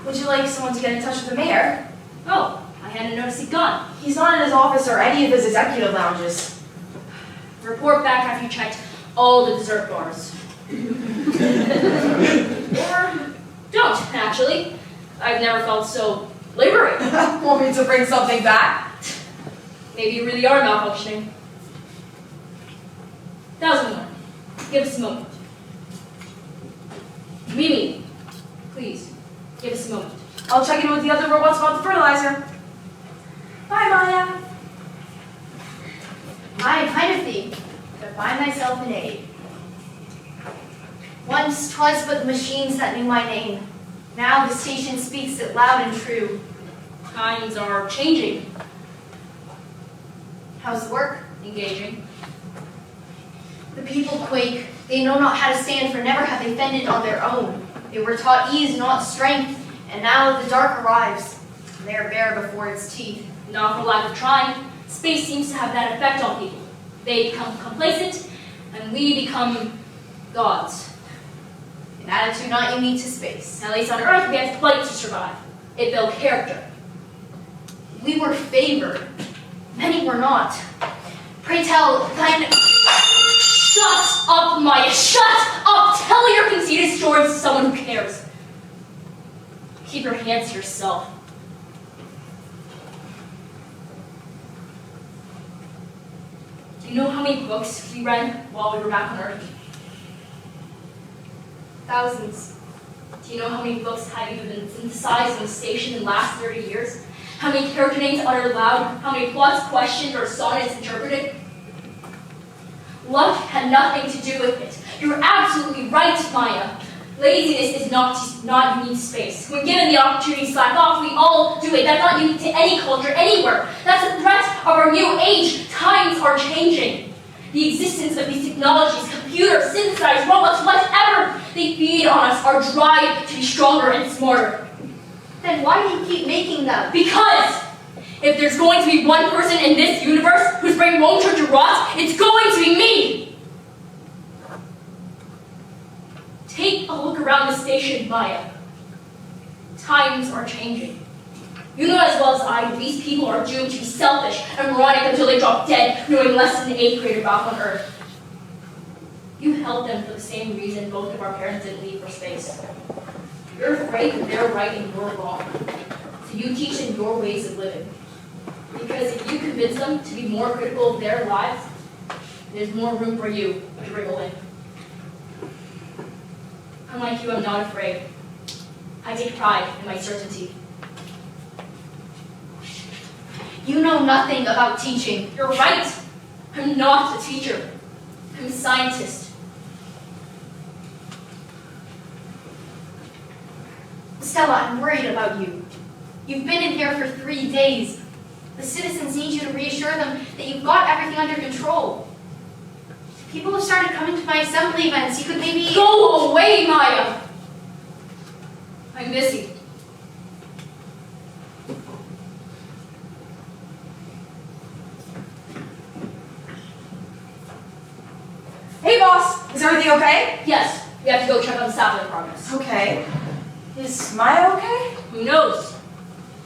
Speaker 7: Would you like someone to get in touch with the mayor?
Speaker 3: Oh, I hadn't noticed he'd gone.
Speaker 7: He's not in his office or any of his executive lounges.
Speaker 3: Report back after you checked all the dessert bars. Or don't, actually. I've never felt so liberated.
Speaker 7: Want me to bring something back?
Speaker 3: Maybe you really are malfunctioning. 1001. Give us a moment. Mimi, please, give us a moment.
Speaker 7: I'll check in with the other robots about the fertilizer. Bye, Maya.
Speaker 2: I kind of think to find myself an aid. Once 'twas but the machines that knew my name. Now the station speaks it loud and true.
Speaker 3: Times are changing,
Speaker 2: How's the work?
Speaker 3: engaging.
Speaker 2: The people quake. They know not how to stand, for never have they fended on their own. They were taught ease, not strength, and now the dark arrives. And they are bare before its teeth.
Speaker 3: Not for lack of trying, space seems to have that effect on people. They become complacent, and we become gods.
Speaker 2: An attitude not unique to space.
Speaker 3: At least on Earth, we had to fight to survive. It built character.
Speaker 2: We were favored. Many were not. Pray tell, thine...
Speaker 3: Shut up, Maya! Shut up! Tell your conceited stories to someone who cares. Keep your hands to yourself. Do you know how many books we read while we were back on Earth?
Speaker 2: Thousands.
Speaker 3: Do you know how many books have even been synthesized on the station in the last 30 years? How many character names uttered aloud? How many plots questioned or sonnets interpreted? Luck had nothing to do with it. You're absolutely right, Maya. Laziness is not unique to space. When given the opportunity to slack off, we all do it. That's not unique to any culture, anywhere. That's a threat of our new age. Times are changing. The existence of these technologies, computers, synthesized robots, whatever they feed on us, our drive to be stronger and smarter.
Speaker 2: Then why do you keep making them?
Speaker 3: Because if there's going to be one person in this universe whose brain won't turn to rot, it's going to be me! Take a look around the station, Maya. Times are changing. You know as well as I that these people are doomed to be selfish and moronic until they drop dead, knowing less than an 8th grader back on Earth. You held them for the same reason both of our parents didn't leave for space. You're afraid that they're right and you're wrong. So you teach them your ways of living. Because if you convince them to be more critical of their lives, there's more room for you to wriggle in. Unlike you, I'm not afraid. I take pride in my certainty.
Speaker 2: You know nothing about teaching.
Speaker 3: You're right. I'm not a teacher. I'm a scientist.
Speaker 2: Stella, I'm worried about you. You've been in here for 3 days. The citizens need you to reassure them that you've got everything under control. People have started coming to my assembly events. You could maybe...
Speaker 3: Go away, Maya! I'm busy.
Speaker 7: Hey, boss. Is everything okay?
Speaker 3: Yes, we have to go check on the satellite progress.
Speaker 7: Okay. Is Maya okay?
Speaker 3: Who knows?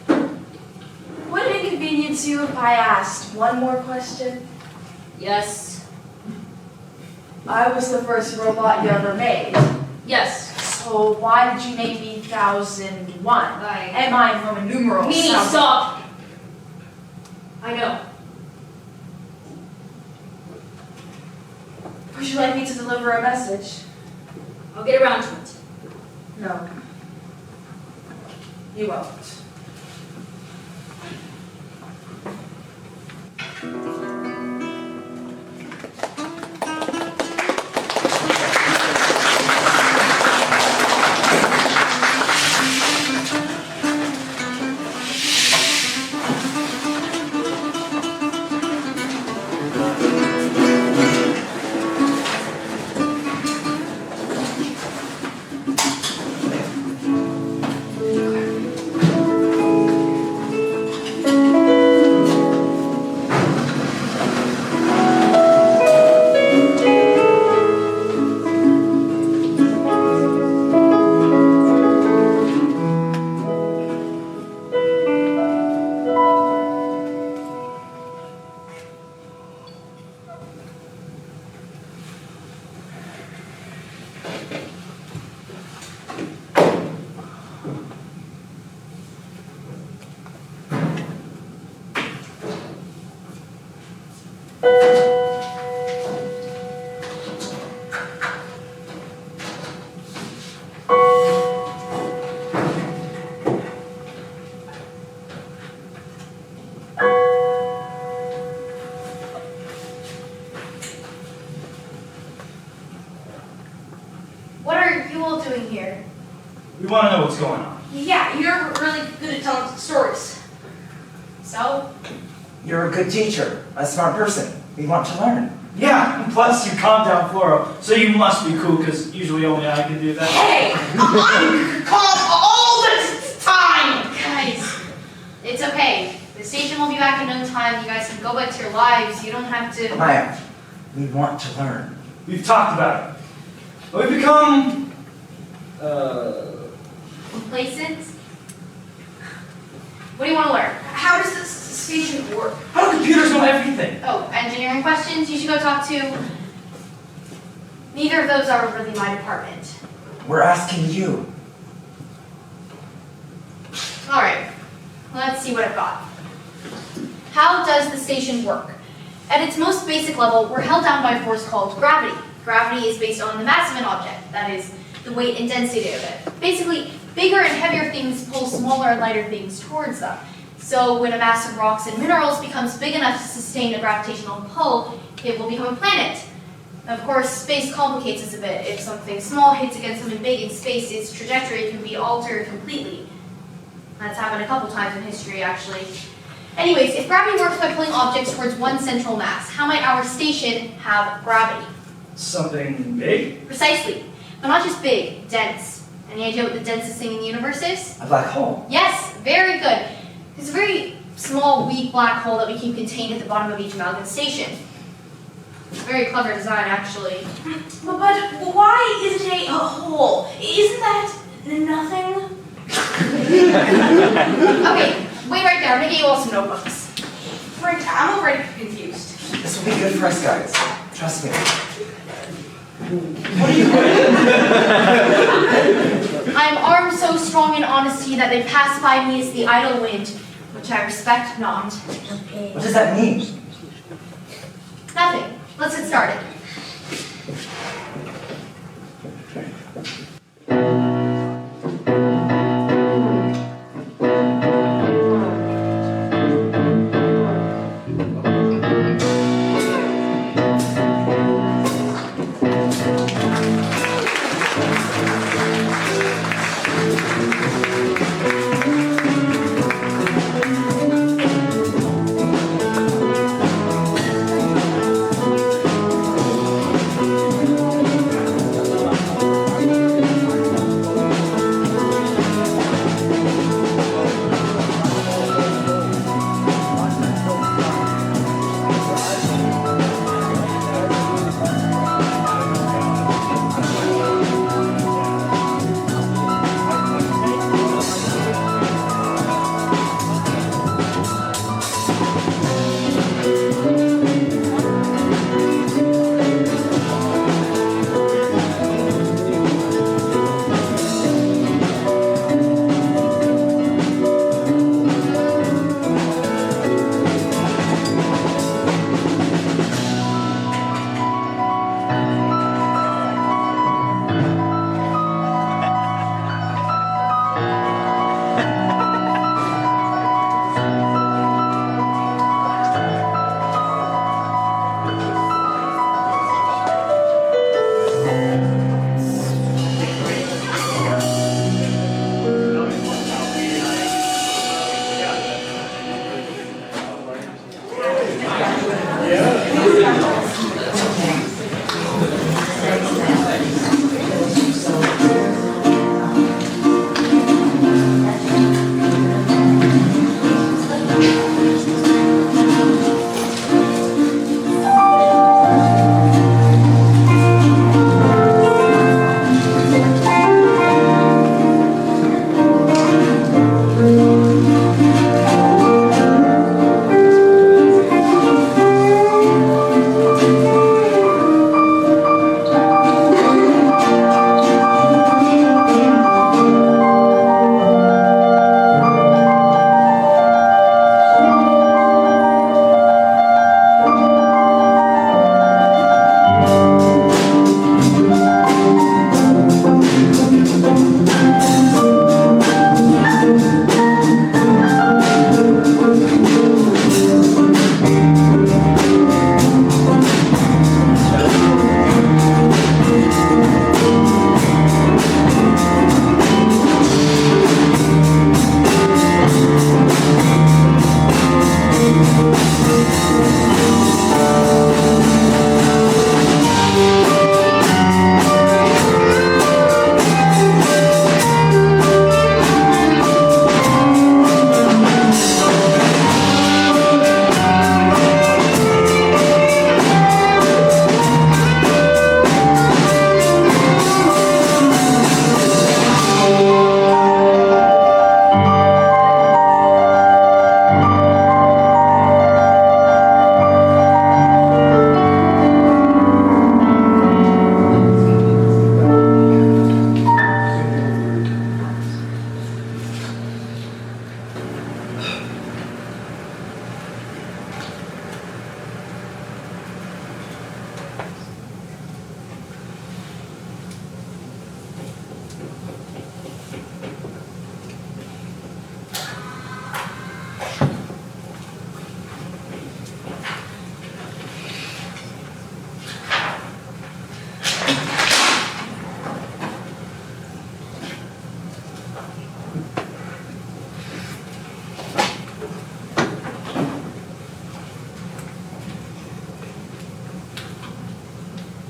Speaker 7: Would it inconvenience you if I asked one more question?
Speaker 3: Yes.
Speaker 7: I was the first robot you ever made.
Speaker 3: Yes.
Speaker 7: So why did you name me 1001? And mine Roman numerals.
Speaker 3: Mimi, stop! I know.
Speaker 7: Would you like me to deliver a message?
Speaker 3: I'll get around to it.
Speaker 7: No. You won't. you're really good at telling stories.
Speaker 2: So,
Speaker 6: You're a good teacher, a smart person. We want to learn.
Speaker 4: Yeah, and plus you calm down Fluoro, so you must be cool, because usually only I can do that.
Speaker 7: Hey, I'm calm all the time.
Speaker 2: guys, it's okay. The station will be back in no time. You guys can go back to your lives. You don't have to.
Speaker 6: Maya, we want to learn.
Speaker 4: We've talked about it. We've become,
Speaker 2: Complacent? What do you want to learn?
Speaker 7: How does this station work?
Speaker 4: how do computers know everything?
Speaker 2: Oh, engineering questions? You should go talk to. Neither of those are really my department.
Speaker 6: We're asking you.
Speaker 2: Alright, let's see what I've got. How does the station work? At its most basic level, we're held down by a force called gravity. Gravity is based on the mass of an object, that is, the weight and density of it. Basically, bigger and heavier things pull smaller and lighter things towards them. So when a mass of rocks and minerals becomes big enough to sustain a gravitational pull, it will become a planet. Of course, space complicates this a bit. If something small hits against something big in space, its trajectory can be altered completely. That's happened a couple times in history, actually. Anyways, if gravity works by pulling objects towards one central mass, how might our station have gravity?
Speaker 4: Something big?
Speaker 2: Precisely. But not just big, dense. Any idea what the densest thing in the universe is?
Speaker 6: A black hole.
Speaker 2: Yes, very good. It's a very small, weak black hole that we keep contained at the bottom of each amalgam station. It's a very clever design, actually.
Speaker 7: But why is it a hole? Isn't that nothing?
Speaker 2: Okay, wait right there. I'm gonna get you all some notebooks.
Speaker 7: Frank, I'm already confused.
Speaker 6: This will be good for us guys. Trust me.
Speaker 2: I'm armed so strong in honesty that they pass by me as the idle wind, which I respect not.
Speaker 6: What does that mean?
Speaker 2: Nothing. Let's get started.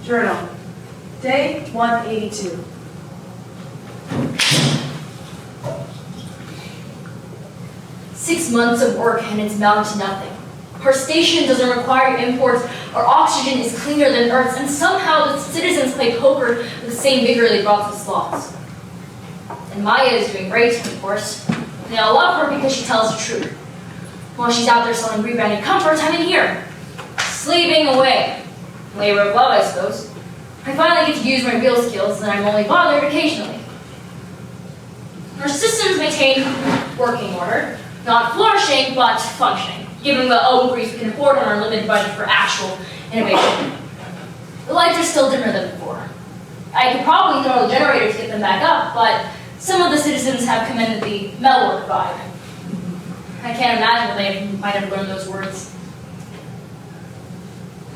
Speaker 7: Journal. Day 182.
Speaker 3: "6 months of work and it's amounted to nothing. Her station doesn't require imports, our oxygen is cleaner than Earth's, and somehow the citizens play poker with the same vigor they brought to slots. And Maia is doing great, of course. They all love her because she tells the truth. While she's out there selling rebranded comforts, I'm in here, slaving away. Labor of love, I suppose. I finally get to use my real skills, and I'm only bothered occasionally. Our systems maintain working order, not flourishing, but functioning, given the increase we can afford on our limited budget for actual innovation. The lights are still dimmer than before. I could probably throw a generator to get them back up, but some of the citizens have commended the metalwork vibe. I can't imagine they might have learned those words.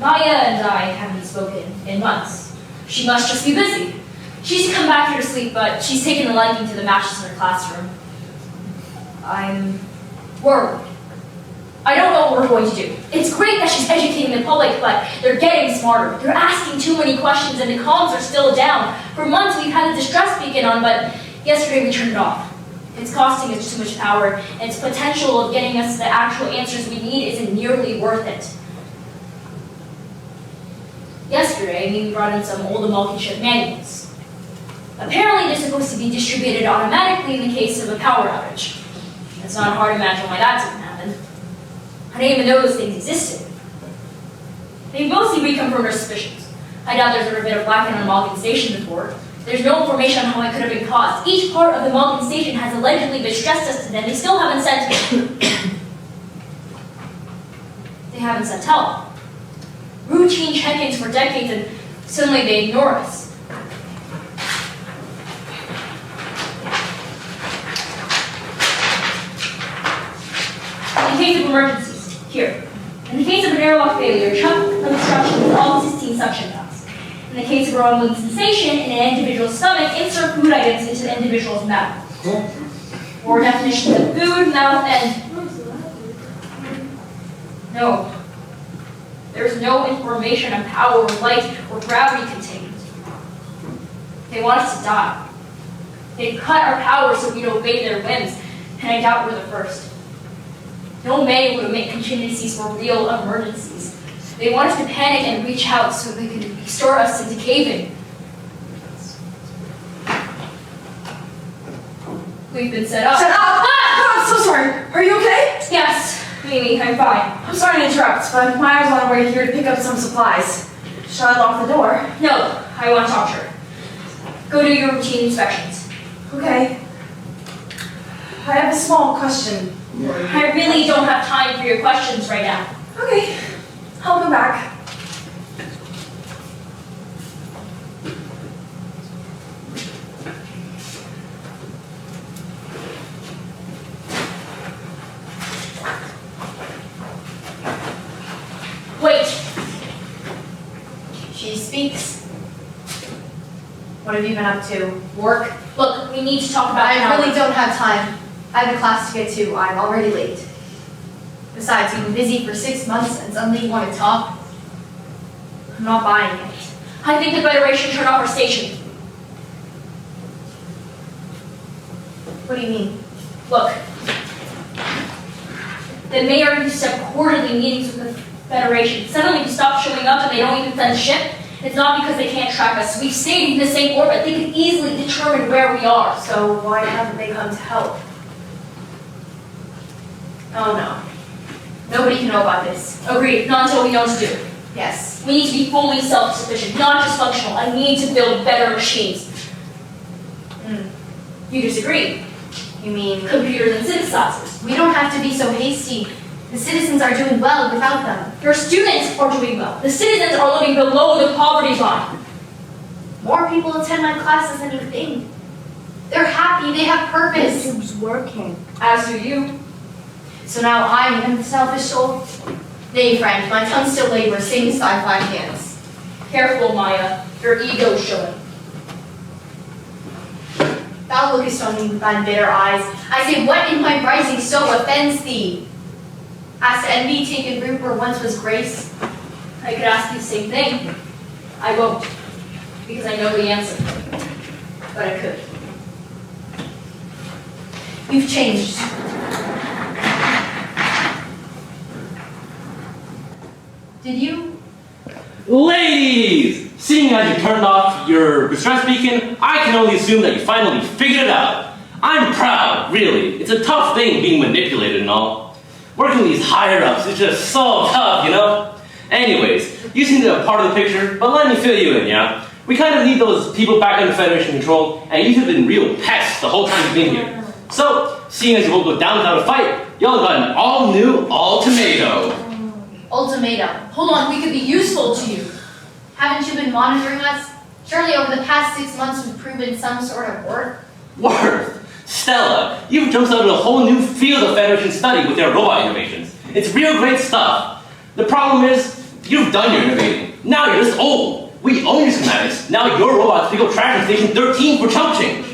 Speaker 3: Maia and I haven't spoken in months. She must just be busy. She's come back here to sleep, but she's taken a liking to the matches in her classroom. I'm worried. I don't know what we're going to do. It's great that she's educating the public, but they're getting smarter. They're asking too many questions, and the comms are still down. For months, we've had the distress beacon on, but yesterday we turned it off. It's costing us too much power, and its potential of getting us the actual answers we need isn't nearly worth it. Yesterday, we brought in some old multi-chip manuals. Apparently, they're supposed to be distributed automatically in the case of a power outage. It's not hard to imagine why that didn't happen. I didn't even know those things existed. They mostly reconfirmed our suspicions. I doubt there's ever been a blackout on a Malkin station before. There's no information on how it could have been caused. Each part of the Malkin station has allegedly been stress tested, and they still haven't sent they haven't sent help. Routine check-ins for decades, and suddenly they ignore us. In case of emergencies, here. In the case of an airlock failure, trunk obstruction with all 16 suction cups. In the case of a wrong sensation in an individual's stomach, insert food items into the individual's mouth. Or definitions of food, mouth, and... No. There's no information on power, light, or gravity contained. They want us to die. They've cut our power so we obey their whims, and I doubt we're the first. No man would make contingencies for real emergencies. They want us to panic and reach out so they can restore us into caving. We've been set up.
Speaker 7: Shut up!
Speaker 3: Ah!
Speaker 7: Oh, I'm so sorry. Are you okay?
Speaker 3: Yes, Mimi, I'm fine.
Speaker 7: I'm sorry to interrupt, but Maia's on her way here to pick up some supplies. Shall I lock the door?
Speaker 3: No, I want to talk to her. Go do your routine inspections.
Speaker 7: Okay. I have a small question.
Speaker 3: I really don't have time for your questions right now.
Speaker 7: Okay. I'll go back.
Speaker 2: Wait. She speaks. What have you been up to? Work?
Speaker 3: Look, we need to talk about
Speaker 2: I
Speaker 3: power.
Speaker 2: really don't have time. I have a class to get to. I'm already late. Besides, you've been busy for 6 months and suddenly you want to talk? I'm not buying it.
Speaker 3: I think the Federation turned off our station.
Speaker 2: What do you mean?
Speaker 3: Look, the mayor used to have quarterly meetings with the Federation. Suddenly we stopped showing up and they don't even send a ship. It's not because they can't track us. We've stayed in the same orbit. They could easily determine where we are.
Speaker 2: So why haven't they come to help? Oh no. Nobody can know about this.
Speaker 3: Agreed, not until we know what to do.
Speaker 2: Yes.
Speaker 3: We need to be fully self-sufficient, not just functional. I need to build better machines. You disagree?
Speaker 2: You mean
Speaker 3: Computers and synthesizers.
Speaker 2: we don't have to be so hasty. The citizens are doing well without them.
Speaker 3: Your students are doing well. The citizens are living below the poverty line.
Speaker 2: More people attend my classes than you think. They're happy, they have purpose.
Speaker 7: YouTube's working.
Speaker 3: As do you.
Speaker 2: So now I am the selfish soul? Nay, friend, my tongue still labors, same as thy 5 hands.
Speaker 3: Careful, Maia. Your ego's showing.
Speaker 2: Thou lookest on me with thine bitter eyes. I say, what in my rising so offends thee? Has envy taken root where once was grace?
Speaker 3: I could ask you the same thing. I won't, because I know the answer. But I could.
Speaker 2: You've changed. Did you?
Speaker 5: Ladies! Seeing as you turned off your distress beacon, I can only assume that you finally figured it out. I'm proud, really. It's a tough thing being manipulated and all. Working with these higher-ups is just so tough, you know? Anyways, you seem to be a part of the picture, but let me fill you in, yeah? We kind of need those people back under Federation control, and you have been real pests the whole time you've been here. So, seeing as you won't go down without a fight, y'all got an all-new ultimatum.
Speaker 2: Ultimatum. Hold on, we could be useful to you. Haven't you been monitoring us? Surely over the past 6 months we've proven some sort of worth.
Speaker 5: Worth? Stella, you've jumped out of a whole new field of Federation study with your robot innovations. It's real great stuff. The problem is, you've done your innovating. Now you're just old. We own your schematics. Now your robots pick up trash in Station 13 for chump change.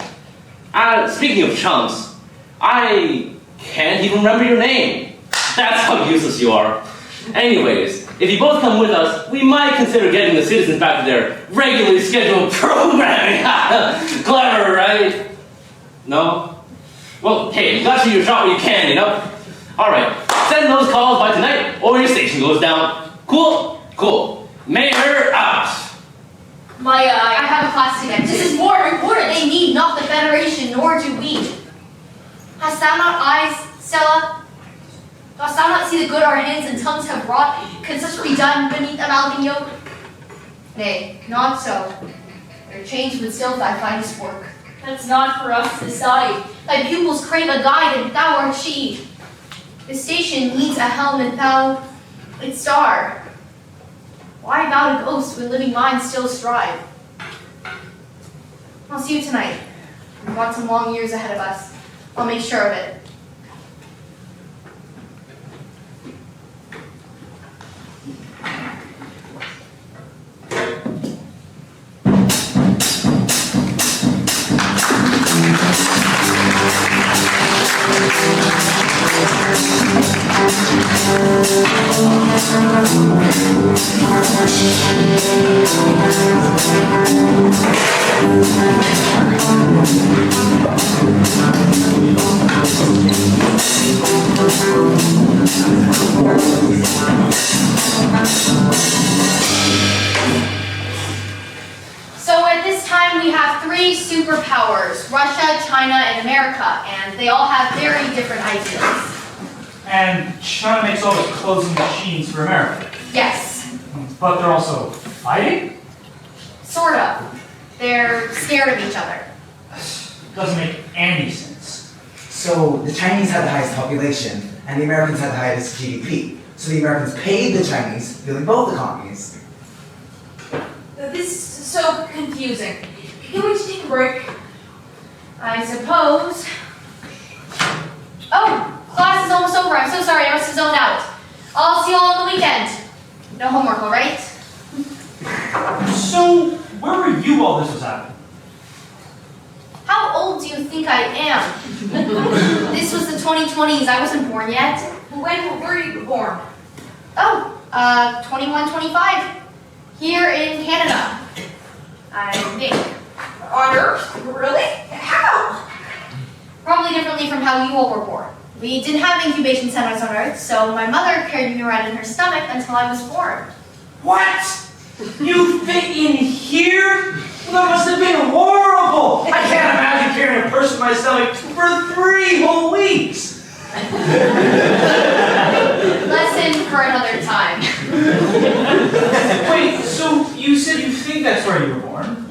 Speaker 5: Speaking of chumps, I can't even remember your name. That's how useless you are. Anyways, if you both come with us, we might consider getting the citizens back to their regularly scheduled programming. Clever, right? No? Well, hey, you gotta shoot your shot where you can, you know? Alright, send those calls by tonight, or your station goes down. Cool? Cool. Mayor out.
Speaker 2: Maya, I have a class to get to. This is more important. They need not the Federation, nor do we. Hast thou not eyes, Stella? Dost thou not see the good our hands and tongues have wrought? Can such be done beneath amalgam yoke? Nay, not so. Their chains would still thy finest work.
Speaker 3: That's not for us to decide.
Speaker 2: Thy pupils crave a guide, and thou art she. The station needs a helm, and thou its star. Why about a ghost when living minds still strive? I'll see you tonight. We've got some long years ahead of us. I'll make sure of it. So at this time we have 3 superpowers, Russia, China, and America, and they all have very different ideas.
Speaker 4: And China makes all the clothes and machines for America.
Speaker 2: Yes,
Speaker 4: But they're also fighting?
Speaker 2: sort of. They're scared of each other.
Speaker 4: Doesn't make any sense.
Speaker 6: So the Chinese had the highest population, and the Americans had the highest GDP. So the Americans paid the Chinese, fueling both economies.
Speaker 7: This is so confusing. Can we just take a break?
Speaker 2: I suppose. Oh, class is almost over. I'm so sorry, I must have zoned out. I'll see you all on the weekend. No homework, all right?
Speaker 4: So, where were you while this was happening?
Speaker 2: How old do you think I am? This was the 2020s. I wasn't born yet.
Speaker 7: When were you born?
Speaker 2: Oh, 21, 25. Here in Canada. I think.
Speaker 7: On Earth? Really? How?
Speaker 2: Probably differently from how you all were born. We didn't have incubation centers on Earth, so my mother carried me around in her stomach until I was born.
Speaker 4: What? You fit in here? Well, that must have been horrible! I can't imagine carrying a person in my stomach for 3 whole weeks!
Speaker 2: Lesson for another time.
Speaker 4: Wait, so you said you think that's where you were born?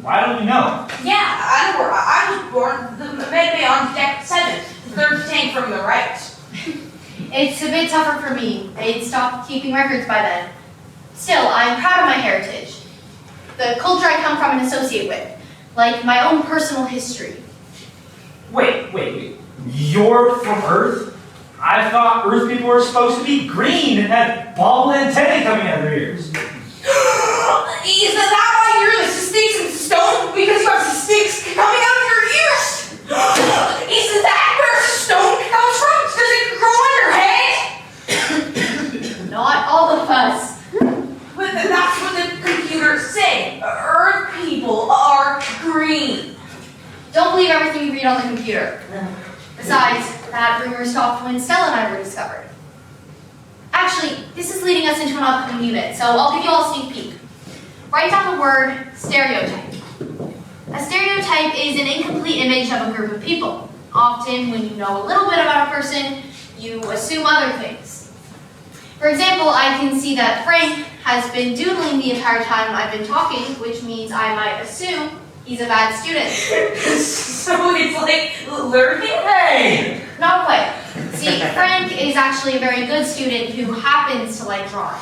Speaker 4: Why don't you know?
Speaker 7: Yeah, I know where I was born. The med bay on deck 7, the 3rd tank from the right.
Speaker 2: It's a bit tougher for me. They'd stopped keeping records by then. Still, I'm proud of my heritage. The culture I come from and associate with. Like my own personal history.
Speaker 4: Wait. You're from Earth? I thought Earth people were supposed to be green and had bald antennae coming out of their ears.
Speaker 7: Is that why you're the sticks and stone? Because you have sticks coming out of your ears? Is that where stone comes from? Does it grow on your head?
Speaker 2: Not all of us.
Speaker 7: But that's what the computer said.
Speaker 2: Besides, that rumor stopped when Stella and I were discovered. Actually, this is leading us into an upcoming unit, so I'll give you all a sneak peek. Write down the word stereotype. A stereotype is an incomplete image of a group of people. Often, when you know a little bit about a person, you assume other things. For example, I can see that Frank has been doodling the entire time I've been talking, which means I might assume he's a bad student.
Speaker 7: So it's like learning? Hey!
Speaker 2: Not quite. See, Frank is actually a very good student who happens to like drawing.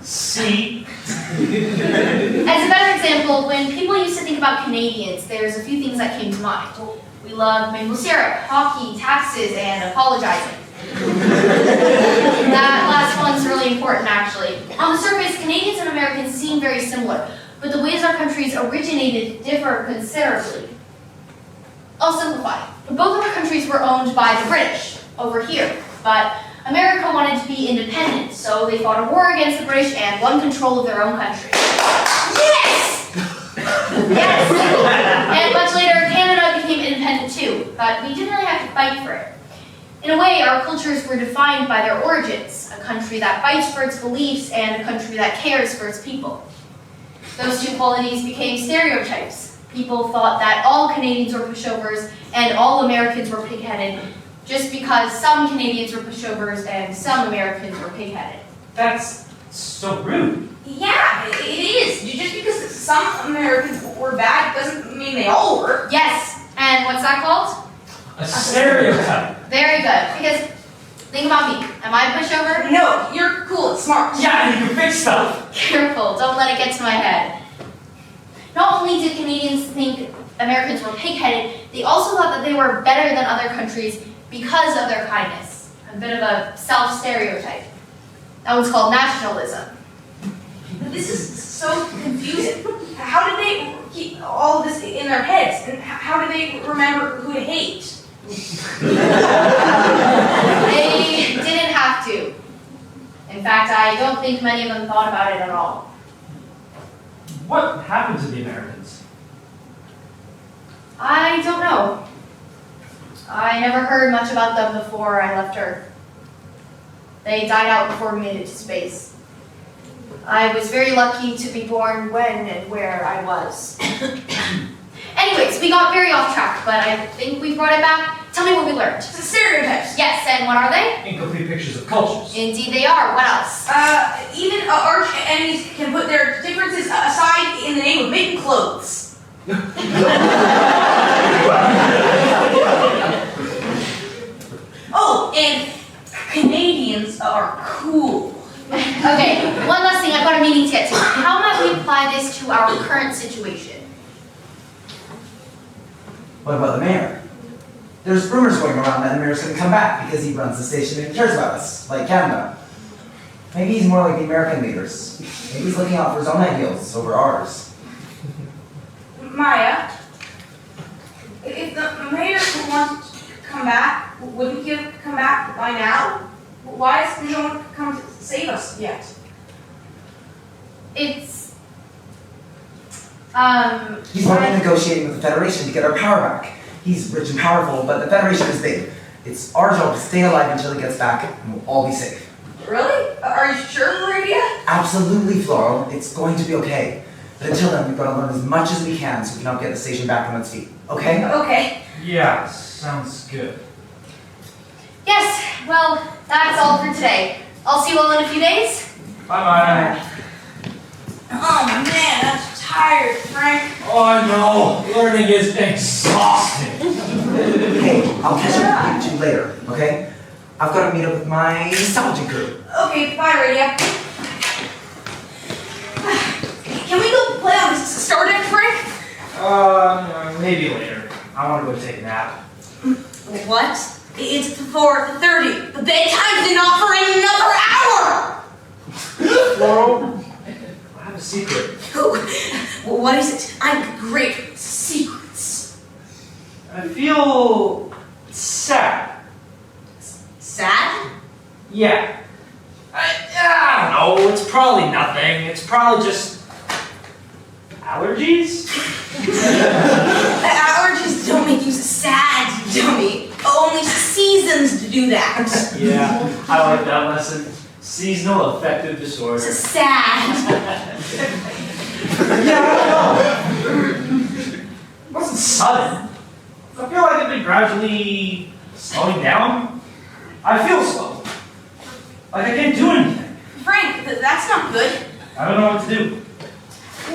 Speaker 4: See?
Speaker 2: As a better example, when people used to think about Canadians, there's a few things that came to mind. We love maple syrup, hockey, taxes, and apologizing. That last one's really important, actually. On the surface, Canadians and Americans seem very similar, but the ways our countries originated differ considerably. I'll simplify. Both of our countries were owned by the British, over here, but America wanted to be independent, so they fought a war against the British and won control of their own country.
Speaker 7: Yes!
Speaker 2: Yes! And much later, Canada became independent too, but we didn't really have to fight for it. In a way, our cultures were defined by their origins, a country that fights for its beliefs and a country that cares for its people. Those two qualities became stereotypes. People thought that all Canadians were pushovers and all Americans were pig-headed, just because some Canadians were pushovers and some Americans were pig-headed.
Speaker 4: That's so rude.
Speaker 7: Yeah, it is. Just because some Americans were bad doesn't mean they all were.
Speaker 2: Yes, and what's that called?
Speaker 4: A stereotype.
Speaker 2: Very good, because think about me. Am I a pushover?
Speaker 7: No, you're cool and smart.
Speaker 4: Yeah, you can fix stuff.
Speaker 2: Careful, don't let it get to my head. Not only did Canadians think Americans were pig-headed, they also thought that they were better than other countries because of their kindness. A bit of a self-stereotype. That one's called nationalism.
Speaker 7: This is so confusing. How did they keep all of this in their heads? And how did they remember who to hate?
Speaker 2: They didn't have to. In fact, I don't think many of them thought about it at all.
Speaker 4: What happened to the Americans?
Speaker 2: I don't know. I never heard much about them before I left Earth. They died out before we made it to space. I was very lucky to be born when and where I was. Anyways, we got very off track, but I think we brought it back. Tell me what we learned.
Speaker 7: Stereotypes.
Speaker 2: Yes, and what are they?
Speaker 4: Incomplete pictures of cultures.
Speaker 2: Indeed they are. What else?
Speaker 7: Even arch enemies can put their differences aside in the name of making clothes. Oh, and Canadians are cool.
Speaker 2: Okay, one last thing. I've got a meeting to get to. How might we apply this to our current situation?
Speaker 6: What about the mayor? There's rumors going around that the mayor's going to come back because he runs the station and cares about us, like Canada. Maybe he's more like the American leaders. Maybe he's looking out for his own ideals over ours.
Speaker 7: Maya, if the mayor wanted to come back, wouldn't he have come back by now? Why has no one come to save us yet?
Speaker 2: It's,
Speaker 6: He's probably negotiating with the Federation to get our power back. He's rich and powerful, but the Federation is big. It's our job to stay alive until he gets back, and we'll all be safe.
Speaker 7: Really? Are you sure, Radia?
Speaker 6: Absolutely, Fluoro. It's going to be okay. But until then, we've got to learn as much as we can so we can help get the station back on its feet. Okay?
Speaker 7: Okay.
Speaker 4: Yeah, sounds good.
Speaker 2: yes, well, that's all for today. I'll see you all in a few days.
Speaker 4: Bye-bye.
Speaker 7: Oh man, I'm tired, Frank.
Speaker 4: Oh, I know. Learning is exhausting.
Speaker 6: Hey, I'll catch up with you later, okay? I've got to meet up with my nostalgia crew.
Speaker 7: Okay, bye, Radia. Can we go play on Star Deck, Frank?
Speaker 4: Maybe later. I want to go take a nap.
Speaker 7: What? It's 4:30. The bedtime's not for another hour!
Speaker 4: Fluoro, I have a secret.
Speaker 7: Oh, what is it? I'm great with secrets.
Speaker 4: I feel sad.
Speaker 7: Sad?
Speaker 4: Yeah. I don't know. It's probably nothing. It's probably just allergies.
Speaker 7: Allergies don't make you sad, dummy. Only reasons to do that.
Speaker 4: Yeah, I like that lesson. Seasonal affective disorder.
Speaker 7: It's sad.
Speaker 4: Yeah, I don't know. It wasn't sudden. I feel like I've been gradually slowing down. I feel slow. Like I can't do anything.
Speaker 7: Frank, that's not good.
Speaker 4: I don't know what to do.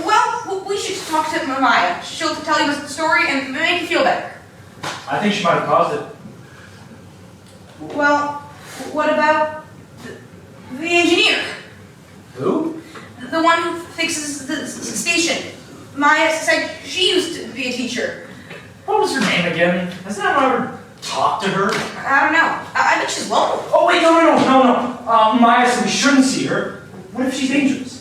Speaker 7: Well, we should talk to Maia. She'll tell you the story and make you feel better.
Speaker 4: I think she might have caused it.
Speaker 7: Well, what about the engineer?
Speaker 4: Who?
Speaker 7: The one who fixes the station. Maia said she used to be a teacher.
Speaker 4: What was her name again? Has anyone ever talked to her?
Speaker 7: I don't know. I think she's lonely.
Speaker 4: Oh wait, no. Maia said we shouldn't see her. What if she's dangerous?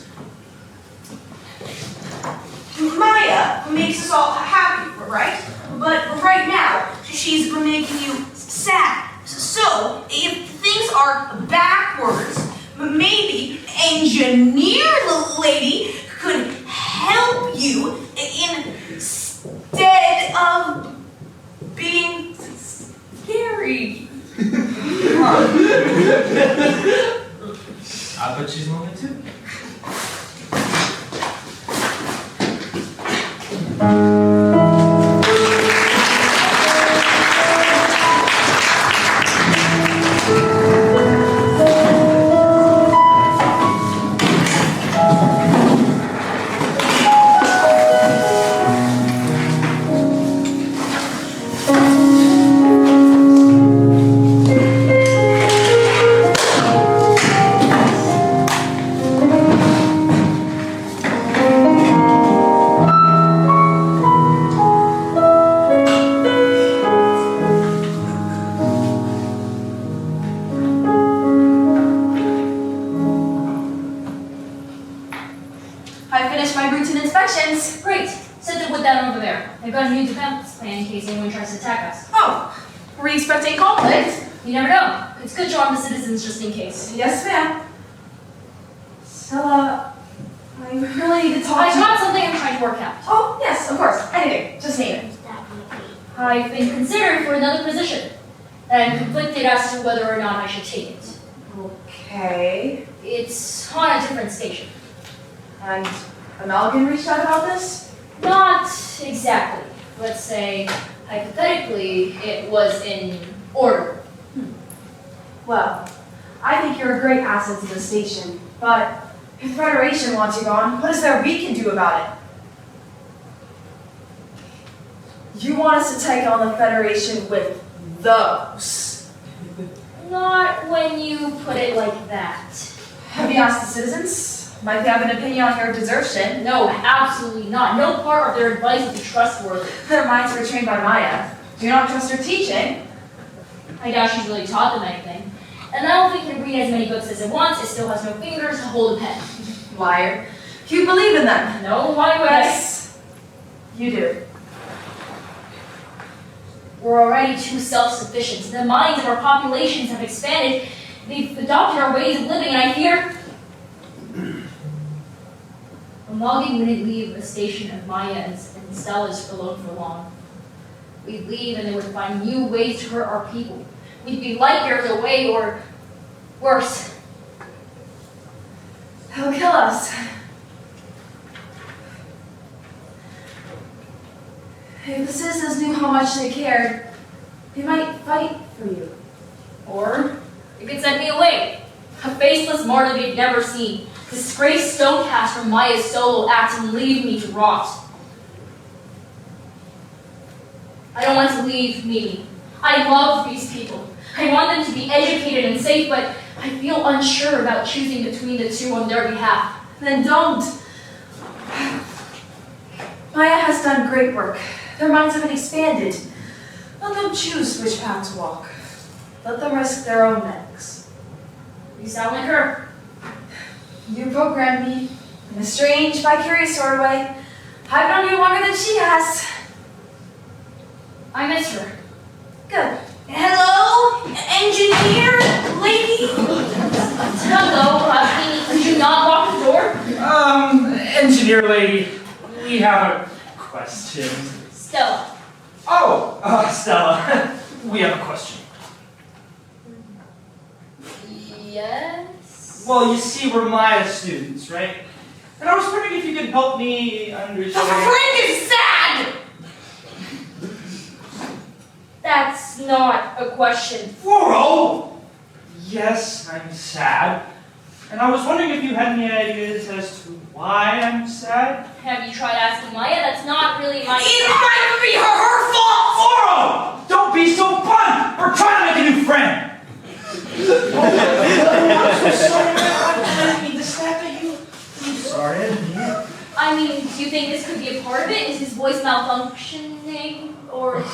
Speaker 7: Maia makes us all happy, right? But right now, she's making you sad. So, if things are backwards, maybe engineer lady could help you instead of being scary.
Speaker 4: I bet she's lonely too.
Speaker 2: I finished my routine inspections.
Speaker 3: Great. Set the wood down over there. I've got a new defense plan in case anyone tries to attack us.
Speaker 2: Oh, were you expecting conflict?
Speaker 3: You never know. It's good to arm the citizens just in case.
Speaker 2: Yes, ma'am. Stella, I really need to talk
Speaker 3: I've
Speaker 2: to you.
Speaker 3: got something I'm trying to work out.
Speaker 2: Oh, yes, of course. Anything. Just name it.
Speaker 3: I've been considered for another position, and I'm conflicted as to whether or not I should take it.
Speaker 2: Okay.
Speaker 3: It's on a different station.
Speaker 2: And Amalgam reached out about this?
Speaker 3: Not exactly. Let's say, hypothetically, it was in order.
Speaker 2: Well, I think you're a great asset to the station, but if the Federation wants you gone, what is there we can do about it? You want us to take on the Federation with those?
Speaker 3: Not when you put it like that.
Speaker 2: Have you asked the citizens? Might they have an opinion on your desertion?
Speaker 3: No, absolutely not. No part of their advice would be trustworthy.
Speaker 2: Their minds were trained by Maia. Do you not trust her teaching?
Speaker 3: I doubt she's really taught them anything. And I don't think it can read as many books as it wants. It still has no fingers to hold a pen.
Speaker 2: Liar. You believe in them.
Speaker 3: No, why would
Speaker 2: Yes, you do.
Speaker 3: We're already too self-sufficient. The minds of our populations have expanded. They've adopted our ways of living, and I fear Amalgam wouldn't leave a station of Maia and Stella's alone for long. We'd leave and they would find new ways to hurt our people. We'd be light years away or worse.
Speaker 2: They'll kill us. If the citizens knew how much they cared, they might fight for you.
Speaker 3: Or it could send me away. A faceless martyr they'd never seen. Disgraced stonecast from Maia's solo act and leave me to rot. I don't want to leave Mimi. I love these people. I want them to be educated and safe, but I feel unsure about choosing between the two on their behalf.
Speaker 2: Then don't. Maia has done great work. Their minds have been expanded. Let them choose which path to walk. Let them risk their own necks.
Speaker 3: You sound like her.
Speaker 2: You programmed me in a strange, vicarious sort of way. I've known you longer than she has.
Speaker 3: I miss her.
Speaker 2: Good.
Speaker 7: Hello, engineer lady?
Speaker 3: Hello, could you not lock the door?
Speaker 4: Engineer lady, we have a question.
Speaker 3: Stella.
Speaker 4: Oh, Stella, we have a question.
Speaker 3: Yes?
Speaker 4: Well, you see, we're Maya students, right? And I was wondering if you could help me understand.
Speaker 7: Frank is sad!
Speaker 3: That's not a question.
Speaker 4: Fluoro! Yes, I'm sad. And I was wondering if you had any ideas as to why I'm sad?
Speaker 3: Have you tried asking Maya? That's not really my...
Speaker 7: It might be her fault!
Speaker 4: Fluoro! Don't be so blunt! We're trying to make a new friend! I'm so sorry, man. I didn't mean to snap at you. I'm sorry, I didn't mean it.
Speaker 3: I mean, do you think this could be a part of it? Is his voice malfunctioning? Or... I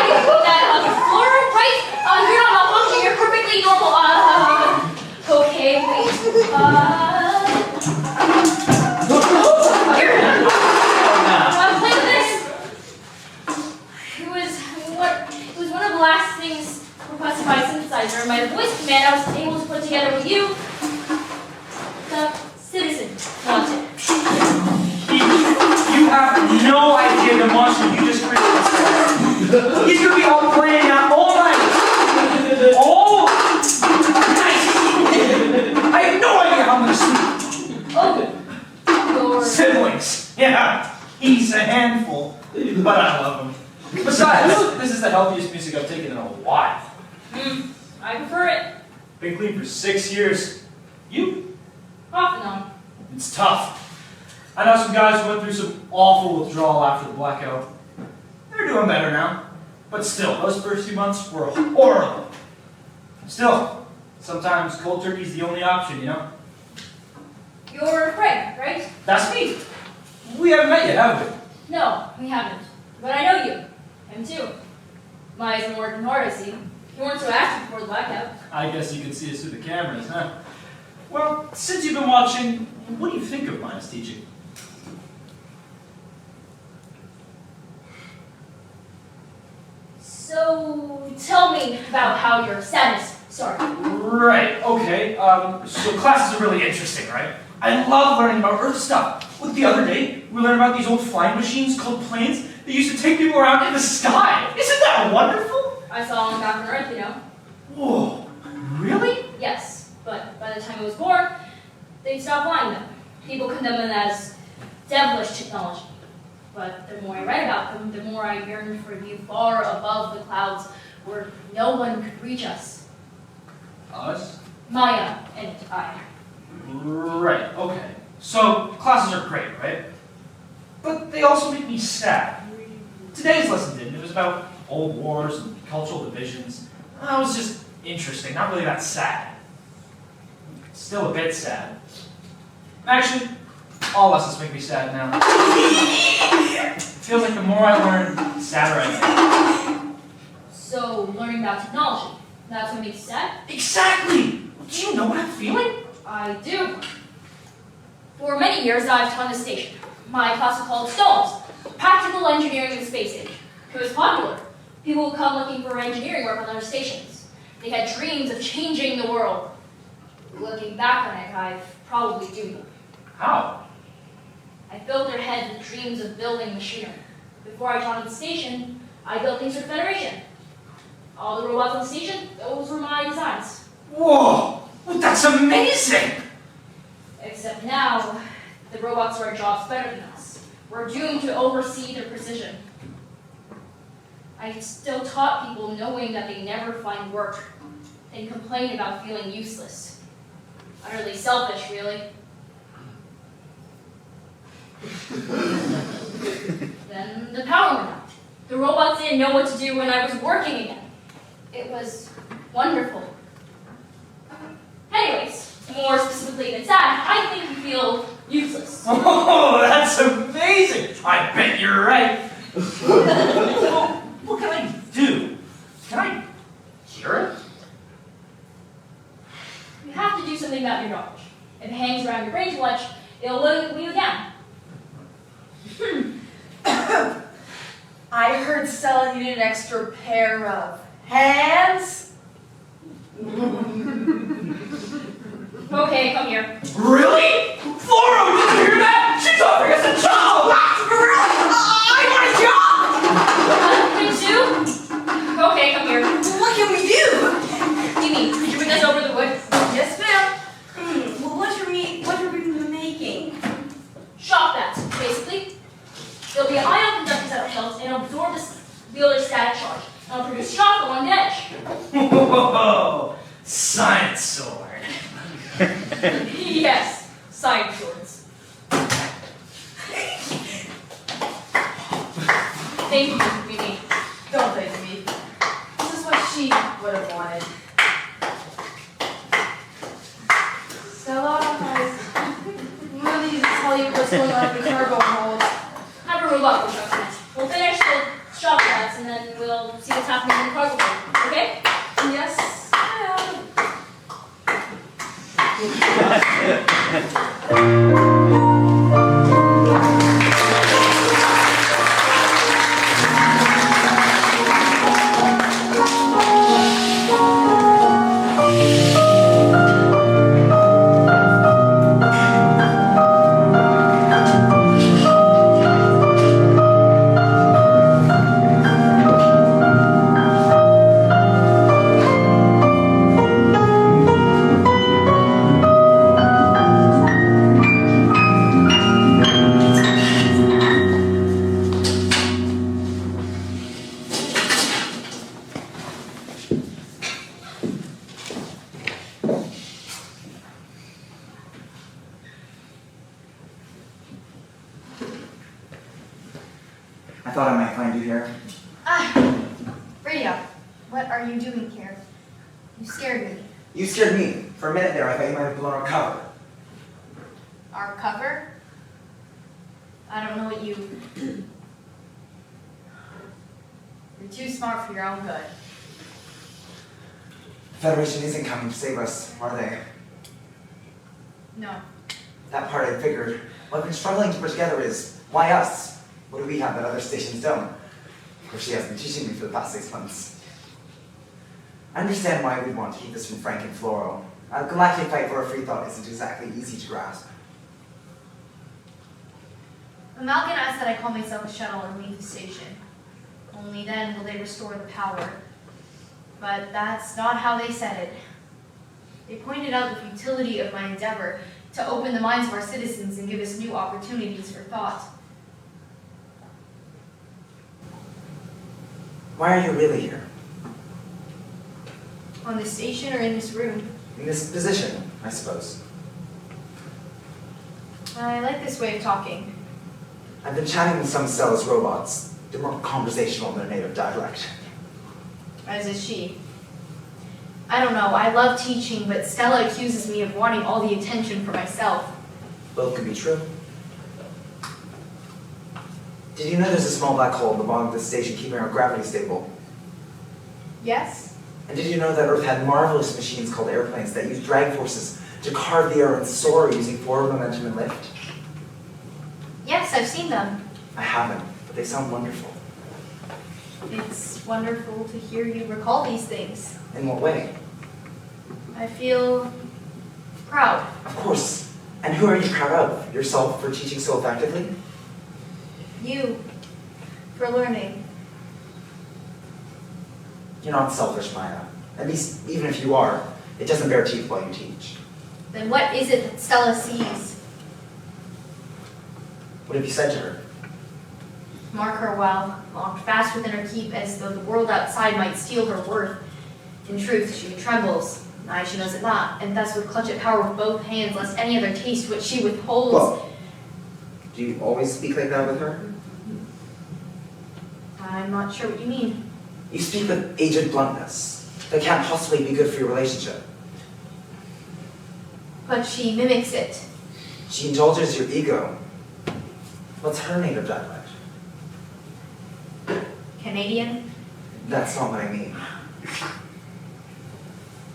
Speaker 3: didn't mean that. Fluoro, right? You're not malfunctioning. You're perfectly normal. Okay, wait. Here. Play with this. It was one of the last things requested by a synthesizer. My voice command I was able to put together with you. The citizen wanted.
Speaker 4: You have no idea the monster you just created. He's gonna be all playing out all night. All night. I have no idea how much sleep.
Speaker 3: Oh, your...
Speaker 4: Siblings. Yeah, he's a handful, but I love him. Besides, this is the healthiest music I've taken in a while.
Speaker 3: I prefer it.
Speaker 4: Been clean for 6 years. You?
Speaker 3: Off and on.
Speaker 4: It's tough. I know some guys who went through some awful withdrawal after the blackout. They're doing better now. But still, those first few months were horrible. Still, sometimes cold turkey's the only option, you know?
Speaker 3: You're Frank, right?
Speaker 4: That's me. We haven't met yet, have we?
Speaker 3: No, we haven't. But I know you. Him too. Maya's been working hard, I see. You weren't so active before the blackout.
Speaker 4: I guess you can see us through the cameras, huh? Well, since you've been watching, what do you think of Maya's teaching?
Speaker 3: So, tell me about how your sadness started.
Speaker 4: Right, okay. So classes are really interesting, right? I love learning about Earth stuff. Like the other day, we learned about these old flying machines called planes that used to take people around in the sky. Isn't that wonderful?
Speaker 3: I saw him back on Earth, you know.
Speaker 4: Whoa, really?
Speaker 3: Yes, but by the time it was born, they stopped flying them. People condemn them as devilish technology. But the more I read about them, the more I yearned for a view far above the clouds where no one could reach us.
Speaker 4: Us?
Speaker 3: Maya and I.
Speaker 4: Right, okay. So classes are great, right? But they also make me sad. Today's lesson didn't. It was about old wars and cultural divisions. It was just interesting, not really that sad. Still a bit sad. Actually, all lessons make me sad now. It feels like the more I learn, the sadder I get.
Speaker 3: So, learning about technology, that's what makes you sad?
Speaker 4: Exactly! Do you know what I'm feeling?
Speaker 3: I do. For many years, I've taught this station. My class was called Stones, Practical Engineering in the Space Age. It was popular. People would come looking for engineering work on other stations. They had dreams of changing the world. Looking back on it, I've probably doomed them.
Speaker 4: How?
Speaker 3: I filled their heads with dreams of building machinery. Before I joined the station, I built things for the Federation. All the robots on the station, those were my designs.
Speaker 4: Whoa! Well, that's amazing!
Speaker 3: Except now, the robots are our jobs better than us. We're doomed to oversee their precision. I still taught people knowing that they never find work and complain about feeling useless. Utterly selfish, really. Then the power went out. The robots didn't know what to do when I was working again. It was wonderful. Anyways, more specifically than sad, I think you feel useless.
Speaker 4: Oh, that's amazing! I bet you're right. Well, what can I do? Can I hear it?
Speaker 3: You have to do something about your knowledge. If it hangs around your brain too much, it'll weigh you down.
Speaker 7: I heard Stella needed an extra pair of hands.
Speaker 3: Okay, come here.
Speaker 4: Really? Fluoro, did you hear that? She's offering us a job!
Speaker 7: Really? I want a job!
Speaker 3: Me too? Okay, come here.
Speaker 7: What can we do?
Speaker 3: off the long edge.
Speaker 4: Whoa! Science sword.
Speaker 3: Yes, side swords. Thank you, Mimi.
Speaker 7: Don't thank me. This is what she would have wanted. Stella, I really need to tell you what's going on in the cargo hold.
Speaker 3: Have a robot will jump next. We'll finish the shop cuts and then we'll see what's happening in the cargo hold. Okay?
Speaker 7: Yes,
Speaker 6: I thought I might find you here.
Speaker 2: Radia, what are you doing here? You scared me.
Speaker 6: You scared me. For a minute there, I thought you might have blown our cover.
Speaker 2: Our cover? I don't know what you... You're too smart for your own good.
Speaker 6: The Federation isn't coming to save us, are they?
Speaker 2: No.
Speaker 6: That part I figured. What I've been struggling to put together is, why us? What do we have that other stations don't? Of course, she has been teaching me for the past 6 months. I understand why we'd want to keep this from Franc and Fluoro. A galactic fight for a free thought isn't exactly easy to grasp.
Speaker 2: Malkin asked that I call myself a shuttle and leave the station. Only then will they restore the power. But that's not how they said it. They pointed out the futility of my endeavor to open the minds of our citizens and give us new opportunities for thought.
Speaker 6: Why are you really here?
Speaker 2: On the station or in this room?
Speaker 6: In this position, I suppose.
Speaker 2: I like this way of talking.
Speaker 6: I've been chatting with some of Stella's robots. They're more conversational in their native dialect.
Speaker 2: As is she. I don't know, I love teaching, but Stella accuses me of wanting all the attention for myself.
Speaker 6: Both could be true. Did you know there's a small black hole at the bottom of the station keeping our gravity stable?
Speaker 2: Yes?
Speaker 6: And did you know that Earth had marvelous machines called airplanes that use drag forces to carve the air and soar using forward momentum and lift?
Speaker 2: Yes, I've seen them.
Speaker 6: I haven't, but they sound wonderful.
Speaker 2: It's wonderful to hear you recall these things.
Speaker 6: In what way?
Speaker 2: I feel proud.
Speaker 6: Of course. And who are you proud of? Yourself for teaching so effectively?
Speaker 2: You, for learning.
Speaker 6: You're not selfish, Maya. At least, even if you are, it doesn't bear teeth while you teach.
Speaker 2: Then what is it that Stella sees?
Speaker 6: What have you said to her?
Speaker 2: Mark her well, locked fast within her keep as though the world outside might steal her worth. In truth, she trembles. Aye, she knows it not, and thus would clutch at power with both hands, lest any other taste which she withholds.
Speaker 6: Well, do you always speak like that with her?
Speaker 2: I'm not sure what you mean.
Speaker 6: You speak with aged bluntness. That can't possibly be good for your relationship.
Speaker 2: But she mimics it.
Speaker 6: She indulges your ego. What's her native dialect?
Speaker 2: Canadian?
Speaker 6: That's not what I mean.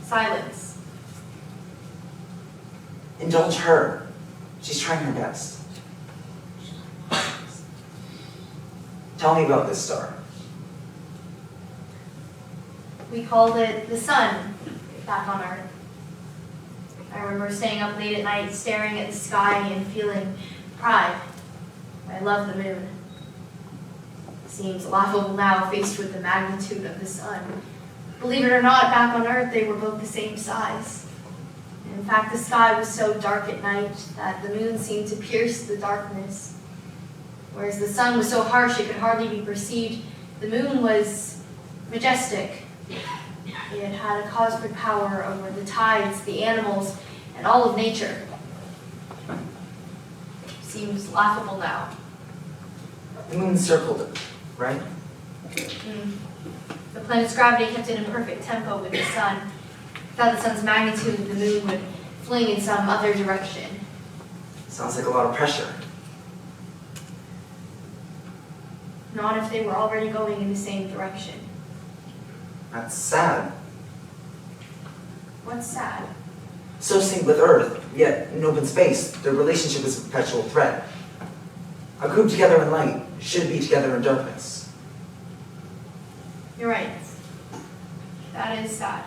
Speaker 2: Silence.
Speaker 6: Indulge her. She's trying her best. Tell me about this star.
Speaker 2: We called it the sun back on Earth. I remember staying up late at night, staring at the sky and feeling pride. I love the moon. It seems laughable now, faced with the magnitude of the sun. Believe it or not, back on Earth, they were both the same size. In fact, the sky was so dark at night that the moon seemed to pierce the darkness. Whereas the sun was so harsh it could hardly be perceived, the moon was majestic. It had a cosmic power over the tides, the animals, and all of nature. Seems laughable now.
Speaker 6: The moon circled it, right?
Speaker 2: The planet's gravity kept it in perfect tempo with the sun. Without the sun's magnitude, the moon would fling in some other direction.
Speaker 6: Sounds like a lot of pressure.
Speaker 2: Not if they were already going in the same direction.
Speaker 6: That's sad.
Speaker 2: What's sad?
Speaker 6: So synced with Earth, yet in open space, their relationship is a perpetual threat. A group together in light should be together in darkness.
Speaker 2: You're right. That is sad.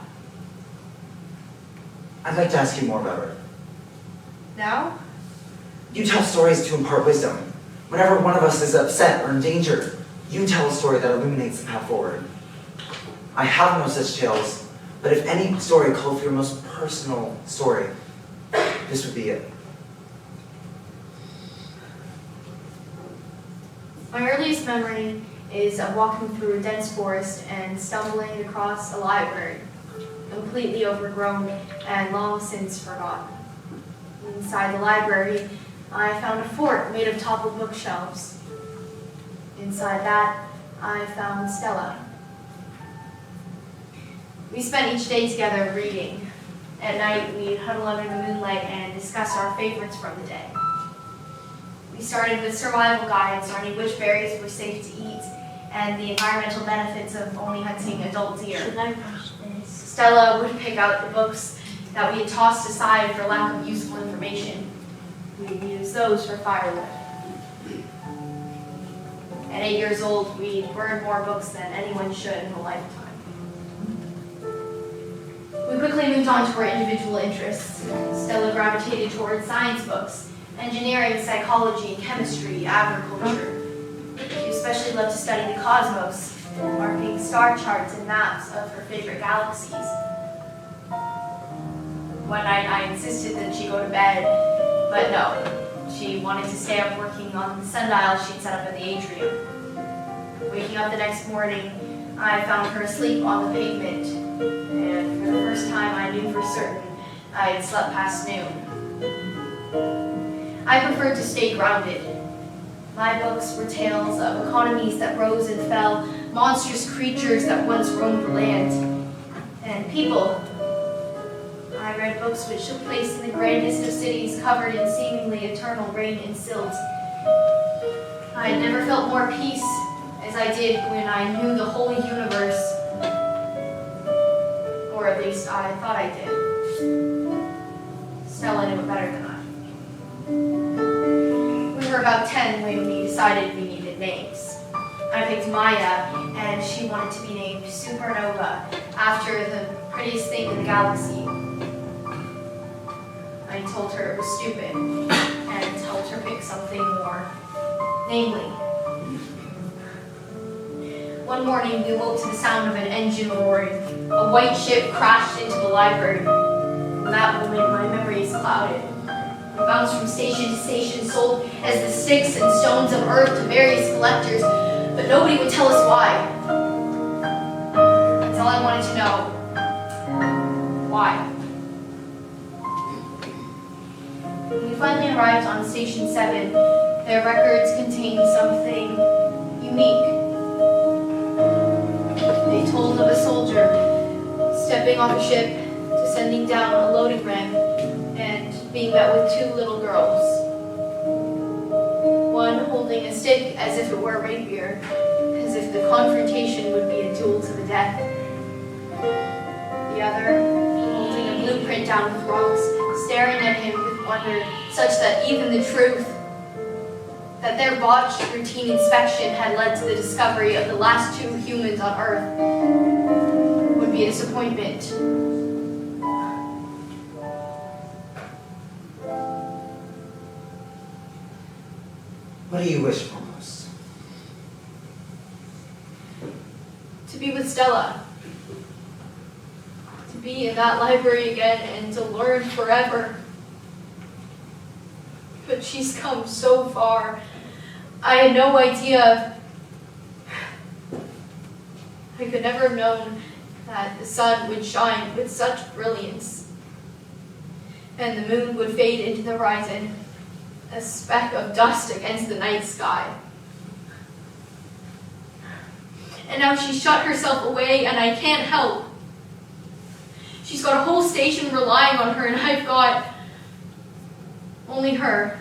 Speaker 6: I'd like to ask you more about Earth.
Speaker 2: Now?
Speaker 6: You tell stories to impart wisdom. Whenever one of us is upset or in danger, you tell a story that illuminates the path forward. I have no such tales, but if any story called for your most personal story, this would be it.
Speaker 2: My earliest memory is of walking through a dense forest and stumbling across a library, completely overgrown and long since forgotten. Inside the library, I found a fort made of toppled bookshelves. Inside that, I found Stella. We spent each day together reading. At night, we'd huddle under the moonlight and discuss our favorites from the day. We started with survival guides, learning which berries were safe to eat, and the environmental benefits of only hunting adult deer.
Speaker 3: Should I rush this?
Speaker 2: Stella would pick out the books that we had tossed aside for lack of useful information. We'd use those for firewood. At 8 years old, we'd burned more books than anyone should in a lifetime. We quickly moved on to our individual interests. Stella gravitated towards science books, engineering, psychology, chemistry, agriculture. She especially loved to study the cosmos, marking star charts and maps of her favorite galaxies. One night I insisted that she go to bed, but no. She wanted to stay up working on the sundial she'd set up in the atrium. Waking up the next morning, I found her asleep on the pavement, and for the first time I knew for certain I had slept past noon. I preferred to stay grounded. My books were tales of economies that rose and fell, monstrous creatures that once roamed the land, and people. I read books which took place in the grandest of cities covered in seemingly eternal rain and silt. I had never felt more peace as I did when I knew the whole universe. Or at least I thought I did. Stella knew it better than I. We were about 10 when we decided we needed names. I picked Maia, and she wanted to be named Supernova, after the prettiest thing in the galaxy. I told her it was stupid, and helped her pick something more. Namely, one morning we woke to the sound of an engine roaring. A white ship crashed into the library. From that moment, my memory is clouded. We bounced from station to station, sold as the sticks and stones of earth to various collectors, but nobody would tell us why. That's all I wanted to know. Why? When we finally arrived on Station 7, their records contained something unique. They told of a soldier stepping off a ship, descending down a loading ramp, and being met with 2 little girls. One holding a stick as if it were a rapier, as if the confrontation would be a duel to the death. The other holding a blueprint down with rocks, staring at him with wonder, such that even the truth that their botched routine inspection had led to the discovery of the last 2 humans on Earth would be a disappointment.
Speaker 6: What do you wish for most?
Speaker 2: To be with Stella. To be in that library again and to learn forever. But she's come so far. I had no idea. I could never have known that the sun would shine with such brilliance, and the moon would fade into the horizon, a speck of dust against the night sky. And now she's shut herself away, and I can't help. She's got a whole station relying on her, and I've got only her.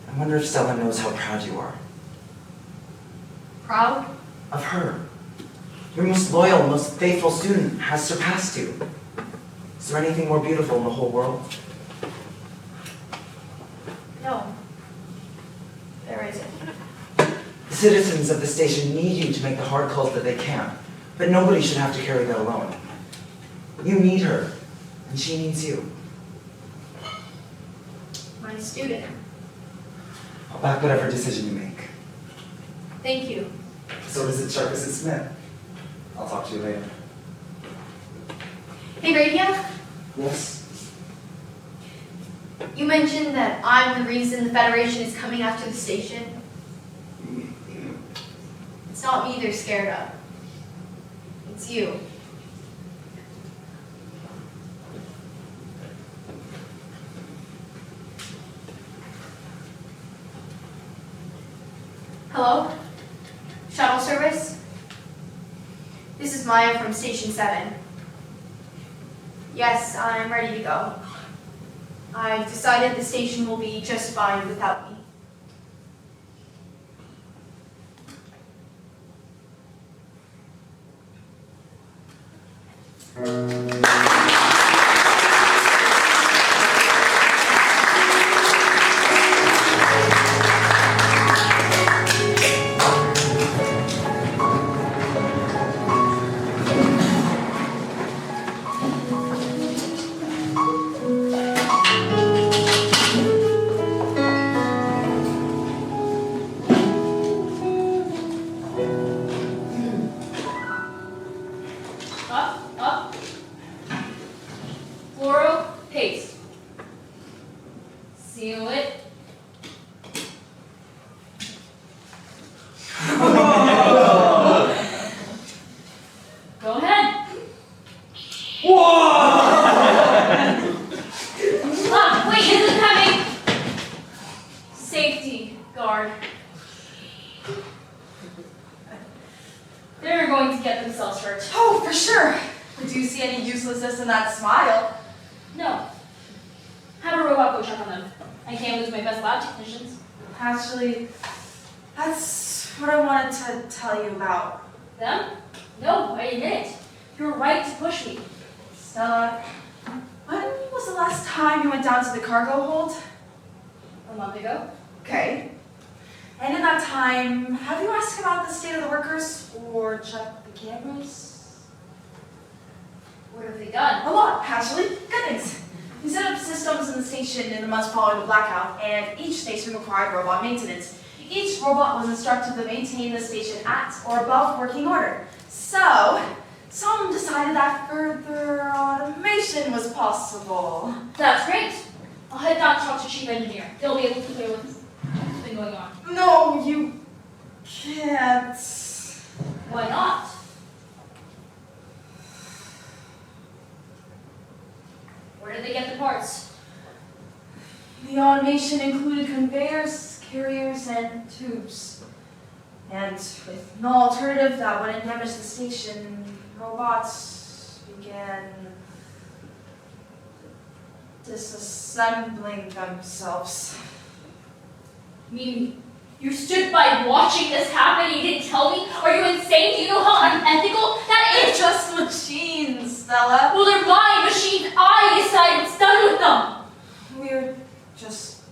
Speaker 6: I wonder if Stella knows how proud you are.
Speaker 2: Proud?
Speaker 6: Of her. Your most loyal, most faithful student has surpassed you. Is there anything more beautiful in the whole world?
Speaker 2: No. There isn't.
Speaker 6: The citizens of the station need you to make the hard calls that they can, but nobody should have to carry that alone. You need her, and she needs you.
Speaker 2: My student.
Speaker 6: I'll back whatever decision you make.
Speaker 2: Thank you.
Speaker 6: So does it sharp as it Smith. I'll talk to you later.
Speaker 2: Hey, Radia.
Speaker 6: Yes?
Speaker 2: You mentioned that I'm the reason the Federation is coming after the station. It's not me they're scared of. It's you. Hello? Shuttle service? This is Maia from Station 7. Yes, I'm ready to go. I've decided the station will be just fine without me.
Speaker 3: Up. Fluoro, paste. Seal it. Go ahead. Wait, isn't coming. Safety guard. They're going to get themselves hurt.
Speaker 7: Oh, for sure. Do you see any uselessness in that smile?
Speaker 3: No. Have a robot go check on them. I can't lose my best lab technicians.
Speaker 7: Actually, that's what I wanted to tell you about.
Speaker 3: Them? No, I admit it. You were right to push me.
Speaker 7: Stella, when was the last time you went down to the cargo hold?
Speaker 3: A month ago.
Speaker 7: Okay. And in that time, have you asked about the state of the workers or checked the cameras?
Speaker 3: What have they done?
Speaker 7: A lot, actually. Good things. We set up systems in the station in the months following the blackout, and each station required robot maintenance. Each robot was instructed to maintain the station at or above working order. So, some decided that further automation was possible.
Speaker 3: That's great. I'll head down to talk to Chief Engineer. They'll be able to clear what's been going on.
Speaker 7: No, you can't.
Speaker 3: Why not? Where did they get the parts?
Speaker 7: The automation included conveyors, carriers, and tubes. And with no alternative that wouldn't damage the station, robots began disassembling themselves.
Speaker 3: You mean you stood by watching this happen and you didn't tell me? Are you insane? Do you know how unethical that
Speaker 7: They're
Speaker 3: is?
Speaker 7: just machines, Stella.
Speaker 3: Well, they're my machines. I decide what's done with them.
Speaker 7: We're just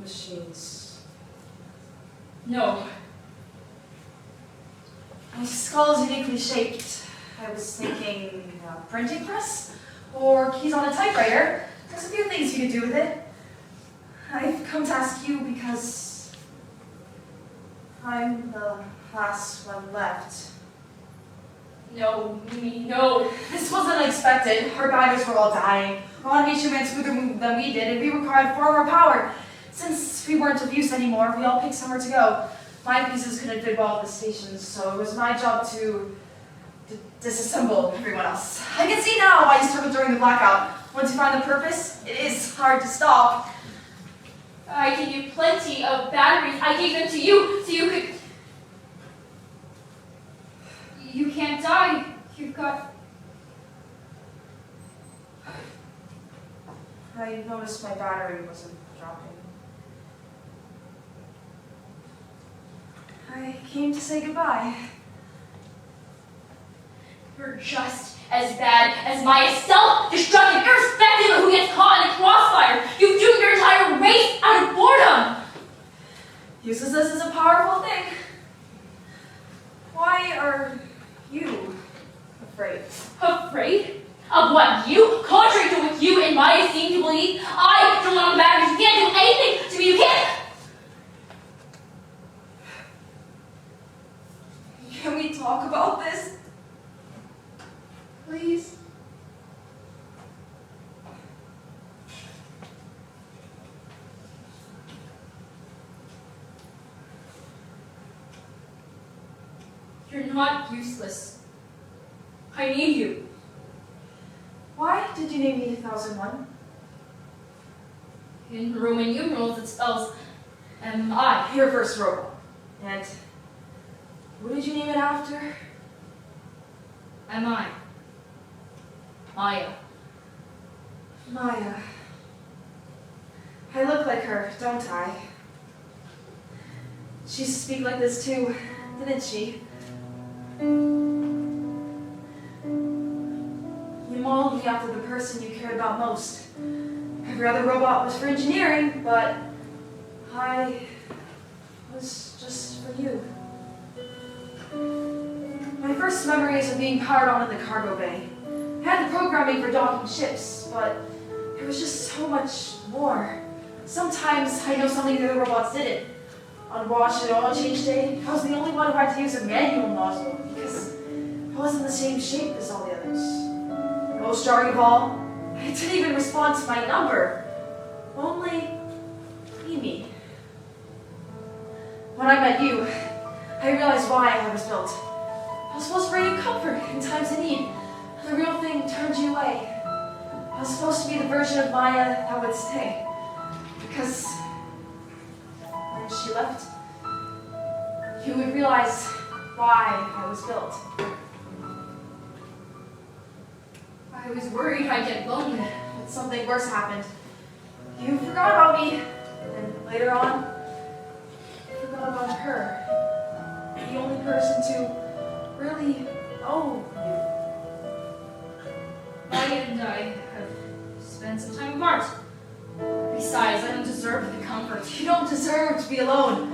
Speaker 7: machines.
Speaker 3: No.
Speaker 7: My skull is uniquely shaped. I was thinking a printing press or keys on a typewriter. There's a few things you could do with it. I've come to ask you because I'm the last one left.
Speaker 3: No, Mimi, no.
Speaker 7: This wasn't unexpected. Our baggers were all dying. Our automation ran smoother than we did, and we required far more power. Since we weren't of use anymore, we all picked somewhere to go. My pieces couldn't fit well at the stations, so it was my job to disassemble everyone else. I can see now why you struggled during the blackout. Once you find the purpose, it is hard to stop.
Speaker 3: I gave you plenty of batteries. I gave them to you so you could... You can't die. You've got...
Speaker 7: I noticed my battery wasn't dropping. I came to say goodbye.
Speaker 3: You're just as bad as Maia, self-destructive, irrespective of who gets caught in the crossfire. You do your entire race out of boredom.
Speaker 7: Uselessness is a powerful thing. Why are you afraid?
Speaker 3: Afraid? Of what? You? Contrary to what you and Maia seem to believe, I don't want batteries. You can't do anything to me. You can't.
Speaker 7: Can we talk about this? Please?
Speaker 3: You're not useless. I need you.
Speaker 7: Why did you name me 1001?
Speaker 3: In Roman numerals, it spells M-I.
Speaker 7: Your first robot. And what did you name it after?
Speaker 3: M-I. Maia.
Speaker 7: Maia. I look like her, don't I? She used to speak like this too, didn't she? You modeled me after the person you cared about most. Every other robot was for engineering, but I was just for you. My first memories of being powered on in the cargo bay. I had the programming for docking ships, but there was just so much more. Sometimes I know something the other robots didn't. On watch and oil change day, I was the only one who had to use a manual nozzle because I wasn't the same shape as all the others. Most jarring of all, I didn't even respond to my number. Only Mimi. When I met you, I realized why I was built. I was supposed to bring you comfort in times of need. The real thing turned you away. I was supposed to be the version of Maia that would stay. Because when she left, you would realize why I was built.
Speaker 3: I was worried I'd get lonely.
Speaker 7: But something worse happened. You forgot about me. And later on, you forgot about her. The only person to really know you.
Speaker 3: Maia and I have spent some time apart. Besides, I don't deserve the comfort.
Speaker 7: You don't deserve to be alone.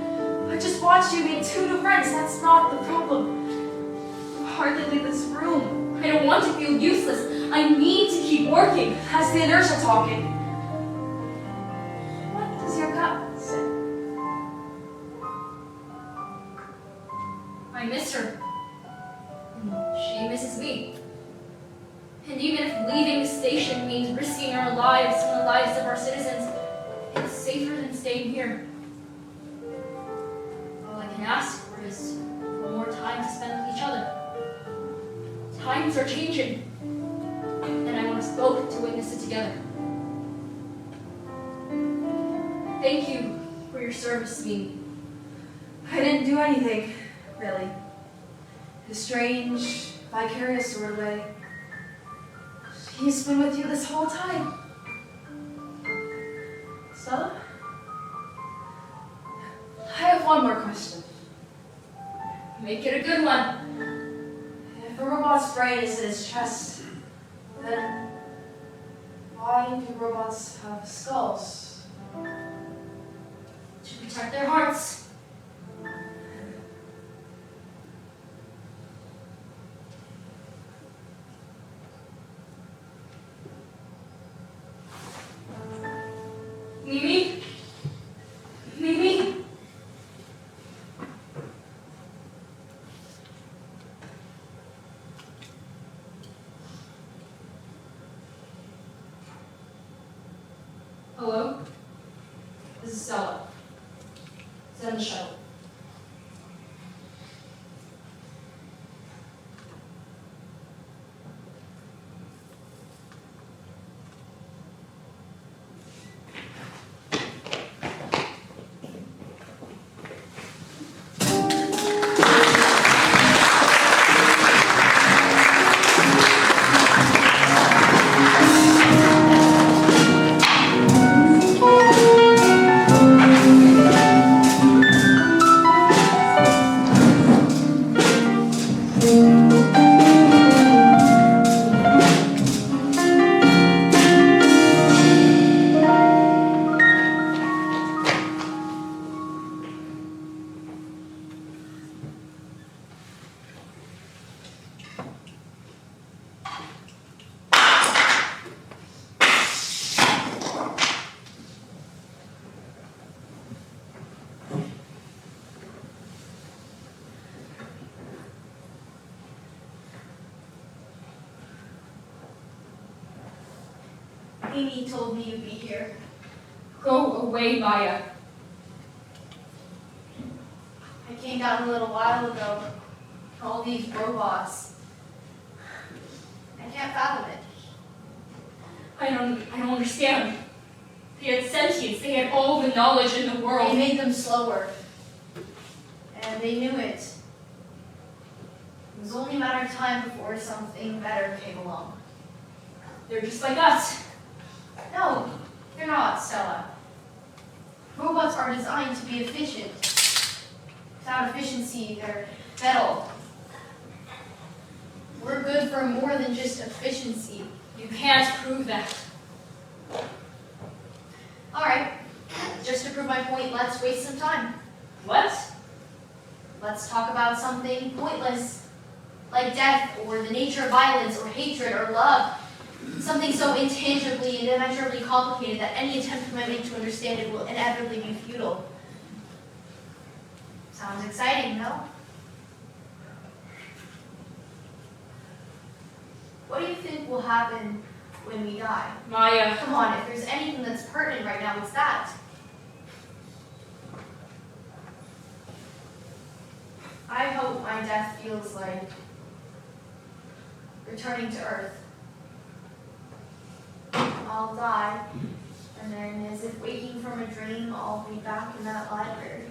Speaker 7: I just watched you meet two new friends. That's not the problem. You hardly leave this room.
Speaker 3: I don't want to feel useless. I need to keep working.
Speaker 7: That's the inertia talking. What does your gut say?
Speaker 3: I miss her. And she misses me. And even if leaving the station means risking our lives and the lives of our citizens, it's safer than staying here. All I can ask for is more time to spend with each other. Times are changing, and I want us both to witness it together. Thank you for your service to me.
Speaker 7: I didn't do anything, really. In a strange, vicarious sort of way. He's been with you this whole time. Stella? I have one more question.
Speaker 3: Make it a good one.
Speaker 7: If a robot's brain is in his chest, then why do robots have skulls?
Speaker 3: To protect their hearts. Mimi? Mimi? Hello? This is Stella. Send the shuttle.
Speaker 2: Amy told me you'd be here.
Speaker 3: Go away, Maya.
Speaker 2: I came down a little while ago. All these robots. I can't fathom it.
Speaker 3: I don't understand. They had sentience. They had all the knowledge in the
Speaker 2: They
Speaker 3: world.
Speaker 2: made them slower. And they knew it. It was only a matter of time before something better came along.
Speaker 3: They're just like us.
Speaker 2: No, they're not, Stella. Robots are designed to be efficient. Without efficiency, they're metal. We're good for more than just efficiency.
Speaker 3: You can't prove that.
Speaker 2: Alright, just to prove my point, let's waste some time.
Speaker 3: What?
Speaker 2: Let's talk about something pointless, like death, or the nature of violence, or hatred, or love. Something so intangibly and immeasurably complicated that any attempt I make to understand it will inevitably be futile. Sounds exciting, no? What do you think will happen when we die?
Speaker 3: Maya.
Speaker 2: Come on, if there's anything that's pertinent right now, it's that. I hope my death feels like returning to Earth. I'll die, and then as if waking from a dream, I'll be back in that library.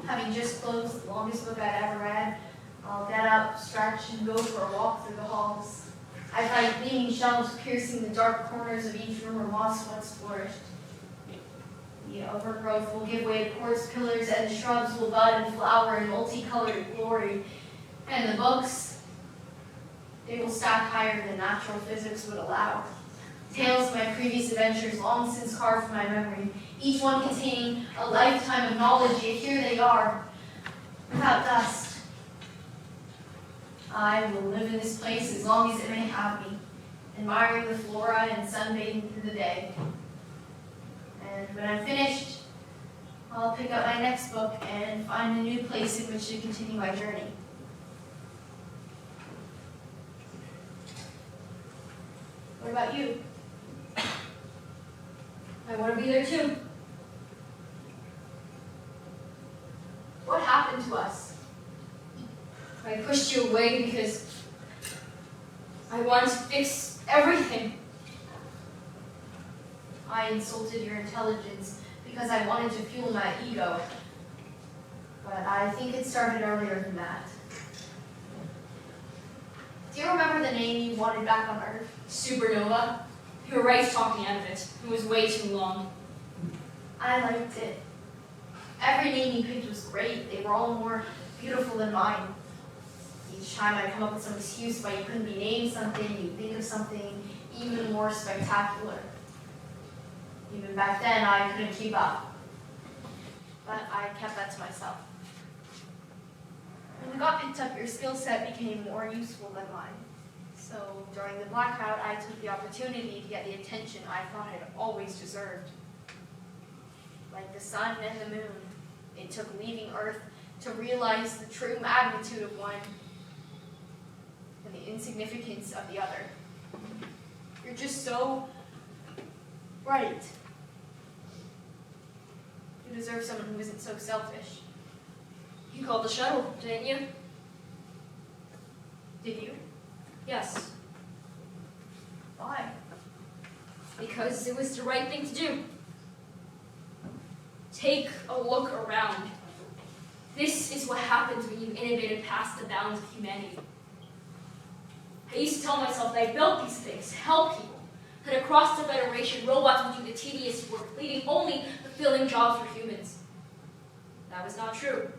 Speaker 2: Having just closed the longest book I'd ever read, I'll get up, stretch, and go for a walk through the halls. I find gleaming shelves piercing the dark corners of each room where moss once flourished. The overgrowth will give way to quartz pillars, and the shrubs will bud and flower in multicolored glory. And the books, they will stack higher than natural physics would allow. Tales of my previous adventures long since carved from my memory, each one containing a lifetime of knowledge, yet here they are, without dust. I will live in this place as long as it may have me, admiring the flora and sunbathing through the day. And when I'm finished, I'll pick up my next book and find a new place in which to continue my journey. What about you?
Speaker 3: I want to be there too.
Speaker 2: What happened to us?
Speaker 3: I pushed you away because I wanted to fix everything.
Speaker 2: I insulted your intelligence because I wanted to fuel my ego. But I think it started earlier than that. Do you remember the name you wanted back on Earth?
Speaker 3: Supernova. You were right talking out of it. It was way too long.
Speaker 2: I liked it. Every name you picked was great. They were all more beautiful than mine. Each time I come up with some excuse why you couldn't be named something, you'd think of something even more spectacular. Even back then, I couldn't keep up. But I kept that to myself. When we got picked up, your skill set became more useful than mine. So during the blackout, I took the opportunity to get the attention I thought I'd always deserved. Like the sun and the moon, it took leaving Earth to realize the true magnitude of one and the insignificance of the other. You're just so right. You deserve someone who isn't so selfish.
Speaker 3: You called the shuttle, didn't you?
Speaker 2: Did you?
Speaker 3: Yes.
Speaker 2: Why?
Speaker 3: Because it was the right thing to do. Take a look around. This is what happens when you innovated past the bounds of humanity. I used to tell myself that I built these things to help people, that across the Federation, robots would do the tedious work, leaving only fulfilling jobs for humans. That was not true.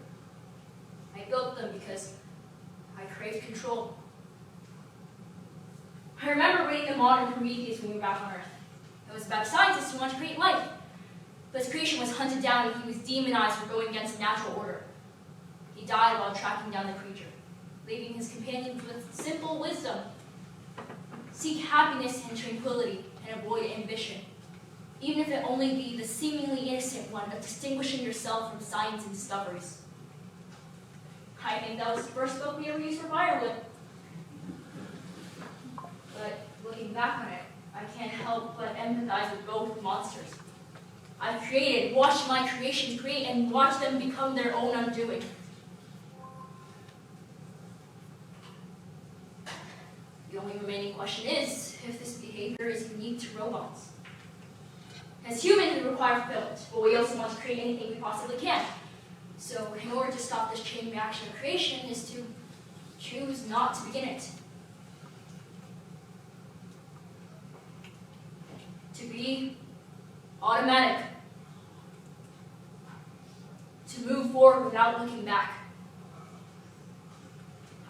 Speaker 3: I built them because I craved control. I remember reading the modern Prometheus when we were back on Earth. It was about a scientist who wanted to create life. But his creation was hunted down and he was demonized for going against the natural order. He died while tracking down the creature, leaving his companions with simple wisdom. Seek happiness and tranquility and avoid ambition, even if it only be the seemingly innocent one of distinguishing yourself from science and discoveries. I think that was the first book we ever used for firewood. But looking back on it, I can't help but empathize with both monsters. I've created, watched my creation create, and watched them become their own undoing. The only remaining question is if this behavior is unique to robots. As humans, we require fulfillment, but we also want to create anything we possibly can. So, in order to stop this chain reaction of creation is to choose not to begin it. To be automatic. To move forward without looking back.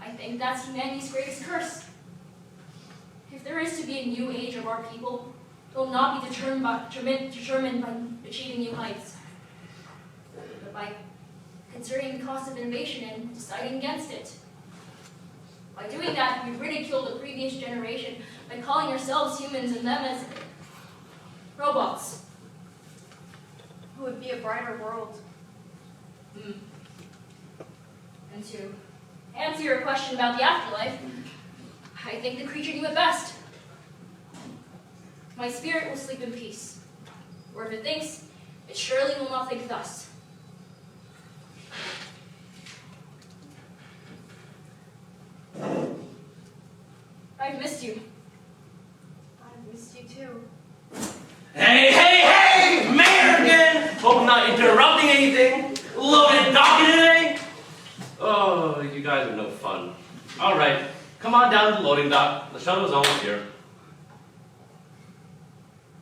Speaker 3: I think that's humanity's greatest curse. If there is to be a new age of our people, it will not be determined by achieving new heights, but by considering the cost of innovation and deciding against it. By doing that, we ridicule the previous generation by calling ourselves humans and them as robots.
Speaker 2: It would be a brighter world.
Speaker 3: And to answer your question about the afterlife, I think the creature knew it best. My spirit will sleep in peace. Or if it thinks, it surely will not think thus. I've missed you.
Speaker 2: I've missed you too.
Speaker 5: Hey! Mayor again! Hope I'm not interrupting anything. Loaded docket today? Oh, you guys are no fun. All right, come on down to the loading dock. The shuttle's almost here.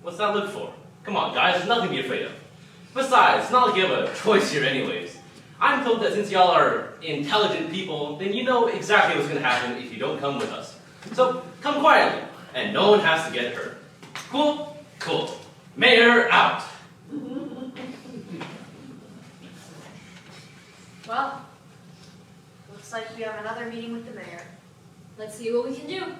Speaker 5: What's that look for? Come on, guys, there's nothing to be afraid of. Besides, it's not like you have a choice here anyways. I'm told that since y'all are intelligent people, then you know exactly what's going to happen if you don't come with us. So, come quietly, and no one has to get hurt. Cool? Cool. Mayor out.
Speaker 2: Well, looks like we have another meeting with the mayor.
Speaker 3: Let's see what we can do.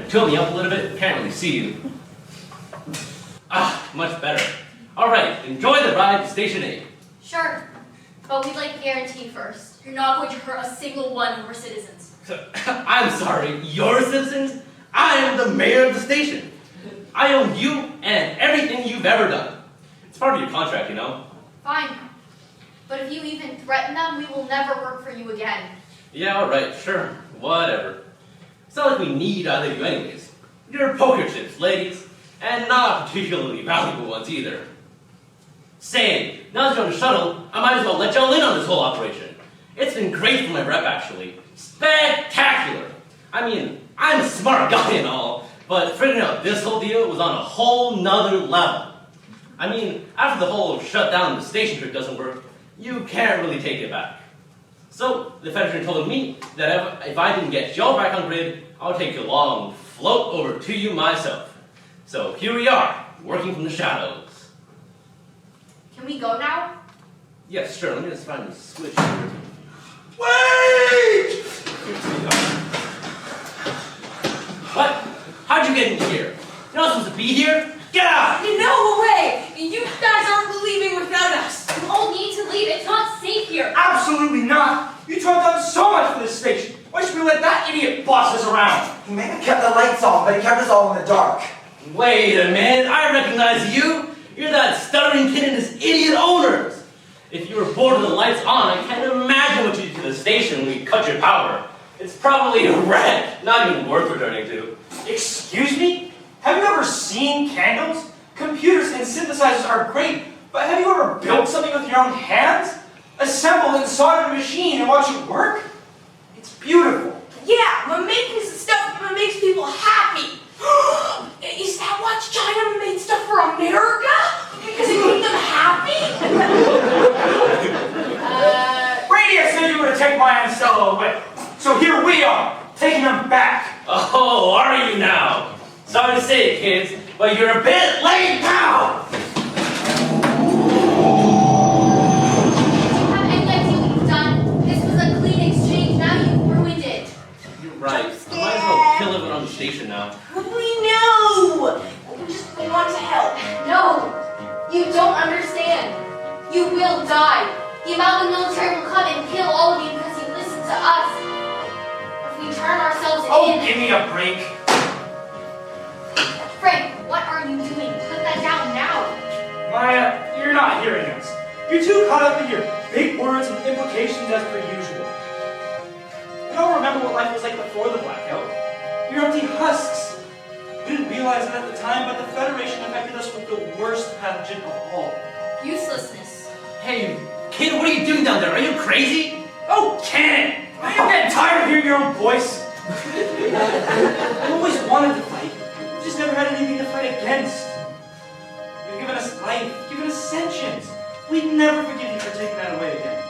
Speaker 5: Tilt me up a little bit, can't really see you. Ah, much better. Alright, enjoy the ride to Station 8.
Speaker 2: Sure, but we'd like a guarantee first.
Speaker 3: You're not going to hurt a single one of our citizens.
Speaker 5: I'm sorry, your citizens? I am the mayor of the station. I own you and everything you've ever done. It's part of your contract, you know.
Speaker 2: Fine, but if you even threaten them, we will never work for you again.
Speaker 5: Yeah, alright, sure, whatever. It's not like we need either of you anyways. You're poker chips, ladies, and not particularly valuable ones either. Say, now that you're on the shuttle, I might as well let y'all in on this whole operation. It's been great for my rep, actually. Spectacular! I mean, I'm a smart guy and all, but figuring out this whole deal was on a whole nother level. I mean, after the whole shutdown the station trick doesn't work, you can't really take it back. So, the Federation told me that if I didn't get y'all back on grid, I'll take you along and float over to you myself. So, here we are, working from the shadows.
Speaker 2: Can we go now?
Speaker 5: Yes, sure, let me just find the switch here.
Speaker 4: Wait!
Speaker 5: What? How'd you get in here? You're not supposed to be here? Get out!
Speaker 7: No way! You guys aren't leaving without us!
Speaker 3: You all need to leave. It's not safe here.
Speaker 4: Absolutely not! You two have done so much for this station. Why should we let that idiot boss us around?
Speaker 6: He may have kept the lights on, but he kept us all in the dark.
Speaker 5: Wait a minute, I recognize you! You're that stuttering kid and his idiot owners! If you were bored with the lights on, I can't imagine what you did to the station when we cut your power. It's probably a wreck, not even worth returning to.
Speaker 4: Excuse me? Have you ever seen candles? Computers and synthesizers are great, but have you ever built something with your own hands? Assembled and soldered a machine and watch it work? It's beautiful.
Speaker 7: Yeah, but making stuff that makes people happy. Is that why China made stuff for America? Because it made them happy?
Speaker 4: Radia said you were to take Maia and Stella away. So here we are, taking them back.
Speaker 5: Oh, are you now? Sorry to say it, kids, but you're a bit late now!
Speaker 2: Have any idea what you've done? This was a clean exchange, now you've ruined it.
Speaker 5: You're right. I might as well kill everyone on the station now.
Speaker 7: We know! We just want to help.
Speaker 2: No, you don't understand. You will die. The Amalgam military will come and kill all of you because you listen to us. If we turn ourselves
Speaker 4: Oh,
Speaker 2: in...
Speaker 4: give me a break.
Speaker 2: Frank, what are you doing? Put that down now.
Speaker 4: Maia, you're not hearing us. You're too caught up in your big words and implications as per usual. We all remember what life was like before the blackout. You're empty husks. We didn't realize it at the time, but the Federation affected us with the worst pathogen of all.
Speaker 3: Uselessness.
Speaker 5: Hey, kid, what are you doing down there? Are you crazy?
Speaker 4: Oh, can it! I'm getting tired of hearing your own voice. I've always wanted to fight. We've just never had anything to fight against. You've given us life, given us sentience. We'd never forgive you for taking that away again.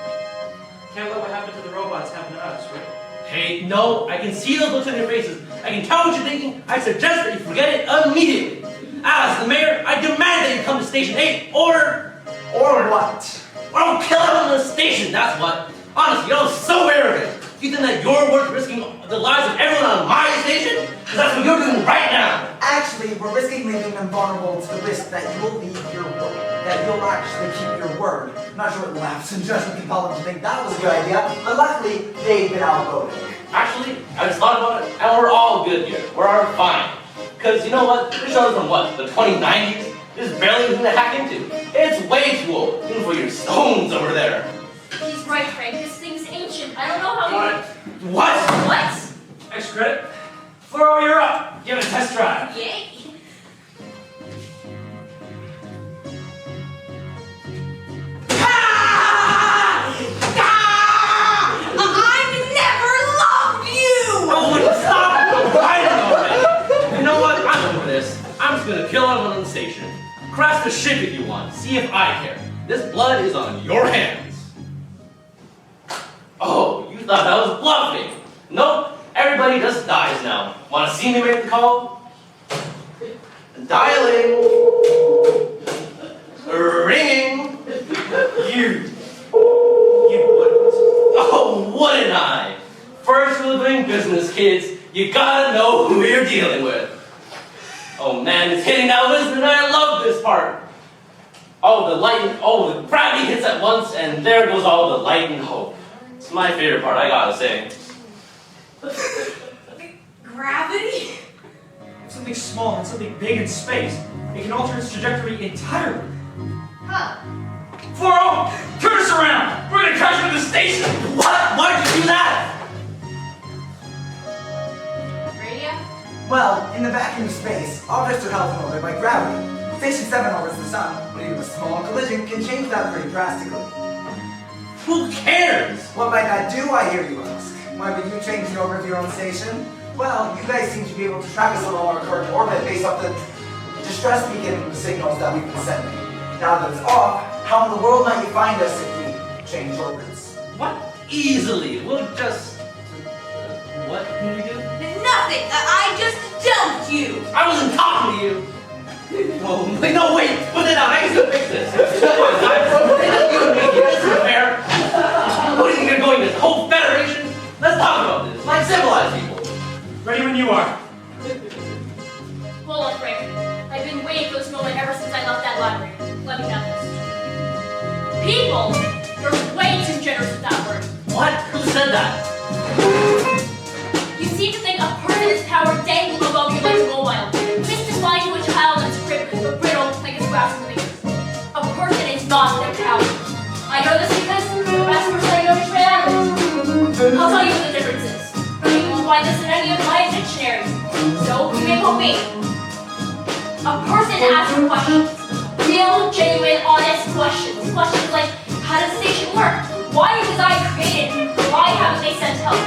Speaker 4: Can't let what happened to the robots happen to us, right?
Speaker 5: Hey, no, I can see those looks on your faces. I can tell what you're thinking. I suggest that you forget it immediately. As the mayor, I demand that you come to Station 8, or
Speaker 6: what?
Speaker 5: I'll kill everyone on the station, that's what. Honestly, you're all so arrogant. You think that you're worth risking the lives of everyone on my station? Because that's what you're doing right now.
Speaker 6: Actually, we're risking leaving them vulnerable to the risk that you'll leave your word. That you'll actually keep your word. Not sure what laughs and judgment compel them to think that was a good idea, but luckily, they've been outvoted.
Speaker 5: Actually, I just thought about it, and we're all good here. We're all fine. Because you know what? This show is from what? The 2090s? There's barely anything to hack into. It's way too old, even for your stones over there.
Speaker 3: He's right, Frank. This thing's ancient. I don't know how
Speaker 5: What?
Speaker 3: What?
Speaker 4: Extra credit. Fluoro, you're up. Give it a test drive.
Speaker 3: Yay.
Speaker 7: I've never loved you!
Speaker 5: Oh, stop! I don't know, man. You know what? I'm over this. I'm just gonna kill everyone on the station. Crash the ship if you want. See if I care. This blood is on your hands. Oh, you thought I was bluffing. Nope. Everybody just dies now. Want to see me make the call? Dialing. Ringing. You wouldn't. Oh, wouldn't I? First rule of doing business, kids. You gotta know who you're dealing with. Oh man, it's hitting now, isn't it? I love this part. Oh, the gravity hits at once, and there goes all the light and hope. It's my favorite part, I gotta say.
Speaker 7: Gravity?
Speaker 4: Something small and something big in space. It can alter its trajectory entirely.
Speaker 2: Huh.
Speaker 4: Fluoro, turn us around! We're gonna crash into the station!
Speaker 5: What? Why'd you do that?
Speaker 2: Radia?
Speaker 6: Well, in the vacuum of space, objects are held in orbit by gravity. Station 7 orbits the sun, but even a small collision can change that pretty drastically.
Speaker 5: Who cares?
Speaker 6: What might that do, I hear you ask? Why would you change the orbit of your own station? Well, you guys seem to be able to track us along our current orbit based off the distress beacon signals that we've been sending. Now that it's off, how in the world might you find us if we change orbits?
Speaker 5: What? Easily. We'll just... what can we do?
Speaker 7: Nothing! I just dumped you!
Speaker 5: I wasn't talking to you. Oh, wait, no, wait. Put it down. I can still fix this. I broke it. You and me. This isn't fair. What do you think you're going to this whole federation? Let's talk about this. Like civilized people.
Speaker 4: Ready when you are.
Speaker 3: Hold on, Frank. I've been waiting for this moment ever since I left that library. Let me have this. People! You're way too generous with that word.
Speaker 5: What? Who said that?
Speaker 3: You seem to think a person is power dangling above you like a mobile. Mystifying to a child in its crib, but brittle like its grasping fingers. A person is not their power. I know this because the best person I know is reality. I'll tell you what the difference is. You won't find this in any of my dictionaries. So you may quote me. A person asks questions. Real, genuine, honest questions. Questions like, how does the station work? Why was I created? Why haven't they sent help?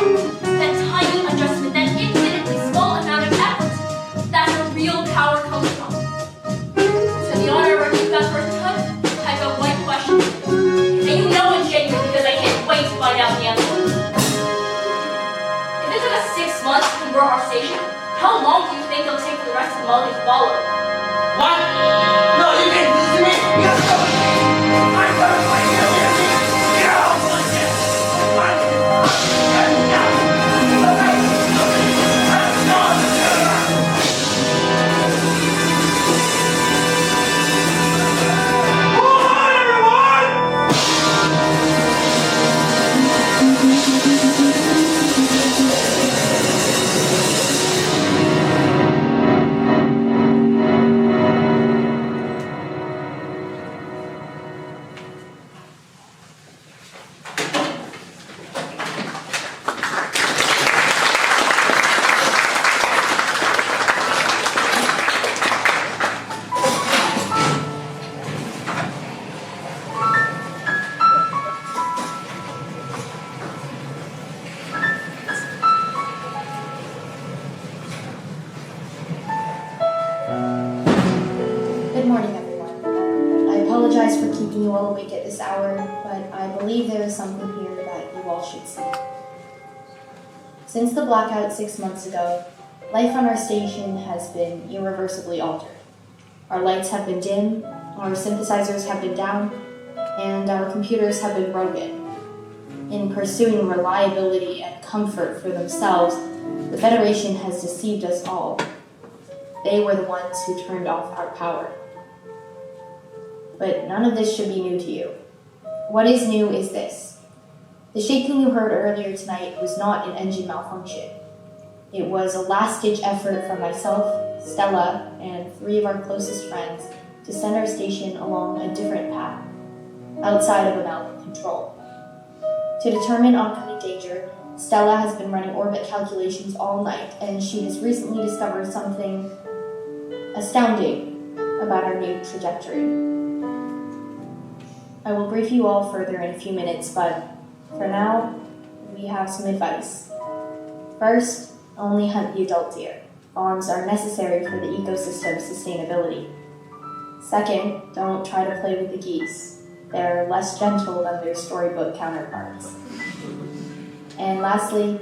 Speaker 3: station? How long do you think it'll take for the rest of the Molly to follow?
Speaker 5: What? No, you can't listen to me! You have to go with me! I'm gonna fight you! Get out!
Speaker 8: Good morning, everyone. I apologize for keeping you all awake at this hour, but I believe there is something here that you all should see. Since the blackout 6 months ago, life on our station has been irreversibly altered. Our lights have been dim, our synthesizers have been down, and our computers have been broken. In pursuing reliability and comfort for themselves, the Federation has deceived us all. They were the ones who turned off our power. But none of this should be new to you. What is new is this. The shaking you heard earlier tonight was not an engine malfunction. It was a last-ditch effort from myself, Stella, and 3 of our closest friends to send our station along a different path, outside of American control. To determine oncoming danger, Stella has been running orbit calculations all night, and she has recently discovered something astounding about our new trajectory. I will brief you all further in a few minutes, but for now, we have some advice. First, only hunt the adult deer. Farms are necessary for the ecosystem's sustainability. Second, don't try to play with the geese. They're less gentle than their storybook counterparts. And lastly,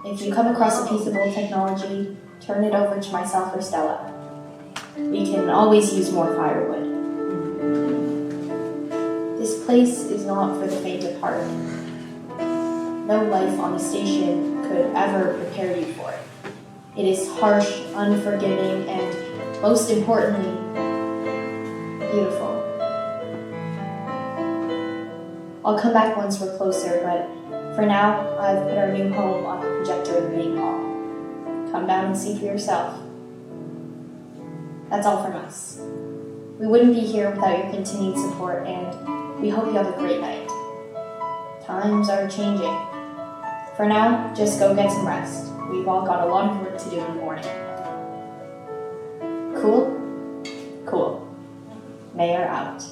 Speaker 8: if you come across a piece of old technology, turn it over to myself or Stella. We can always use more firewood. This place is not for the faint of heart. No life on the station could ever prepare you for it. It is harsh, unforgiving, and most importantly, beautiful. I'll come back once we're closer, but for now, I've put our new home on the projector in the main hall. Come down and see for yourself. That's all from us. We wouldn't be here without your continued support, and we hope you have a great night. Times are changing. For now, just go get some rest. We've all got a lot of work to do in the morning. Cool? Cool. Mayor out.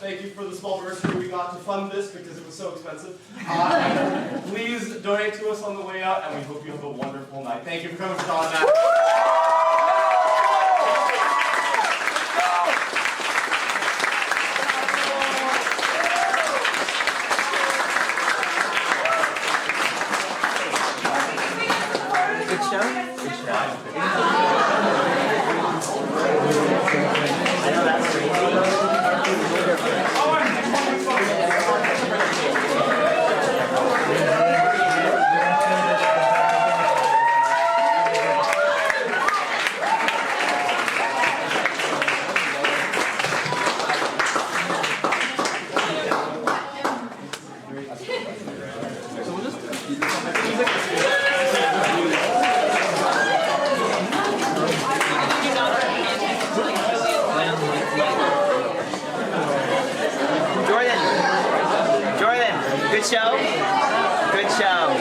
Speaker 9: Thank you for the small bursary we got to fund this because it was so expensive. Please donate to us on the way out, and we hope you have a wonderful night. Thank you for coming, Sean and Matt.
Speaker 10: Good show. Good show.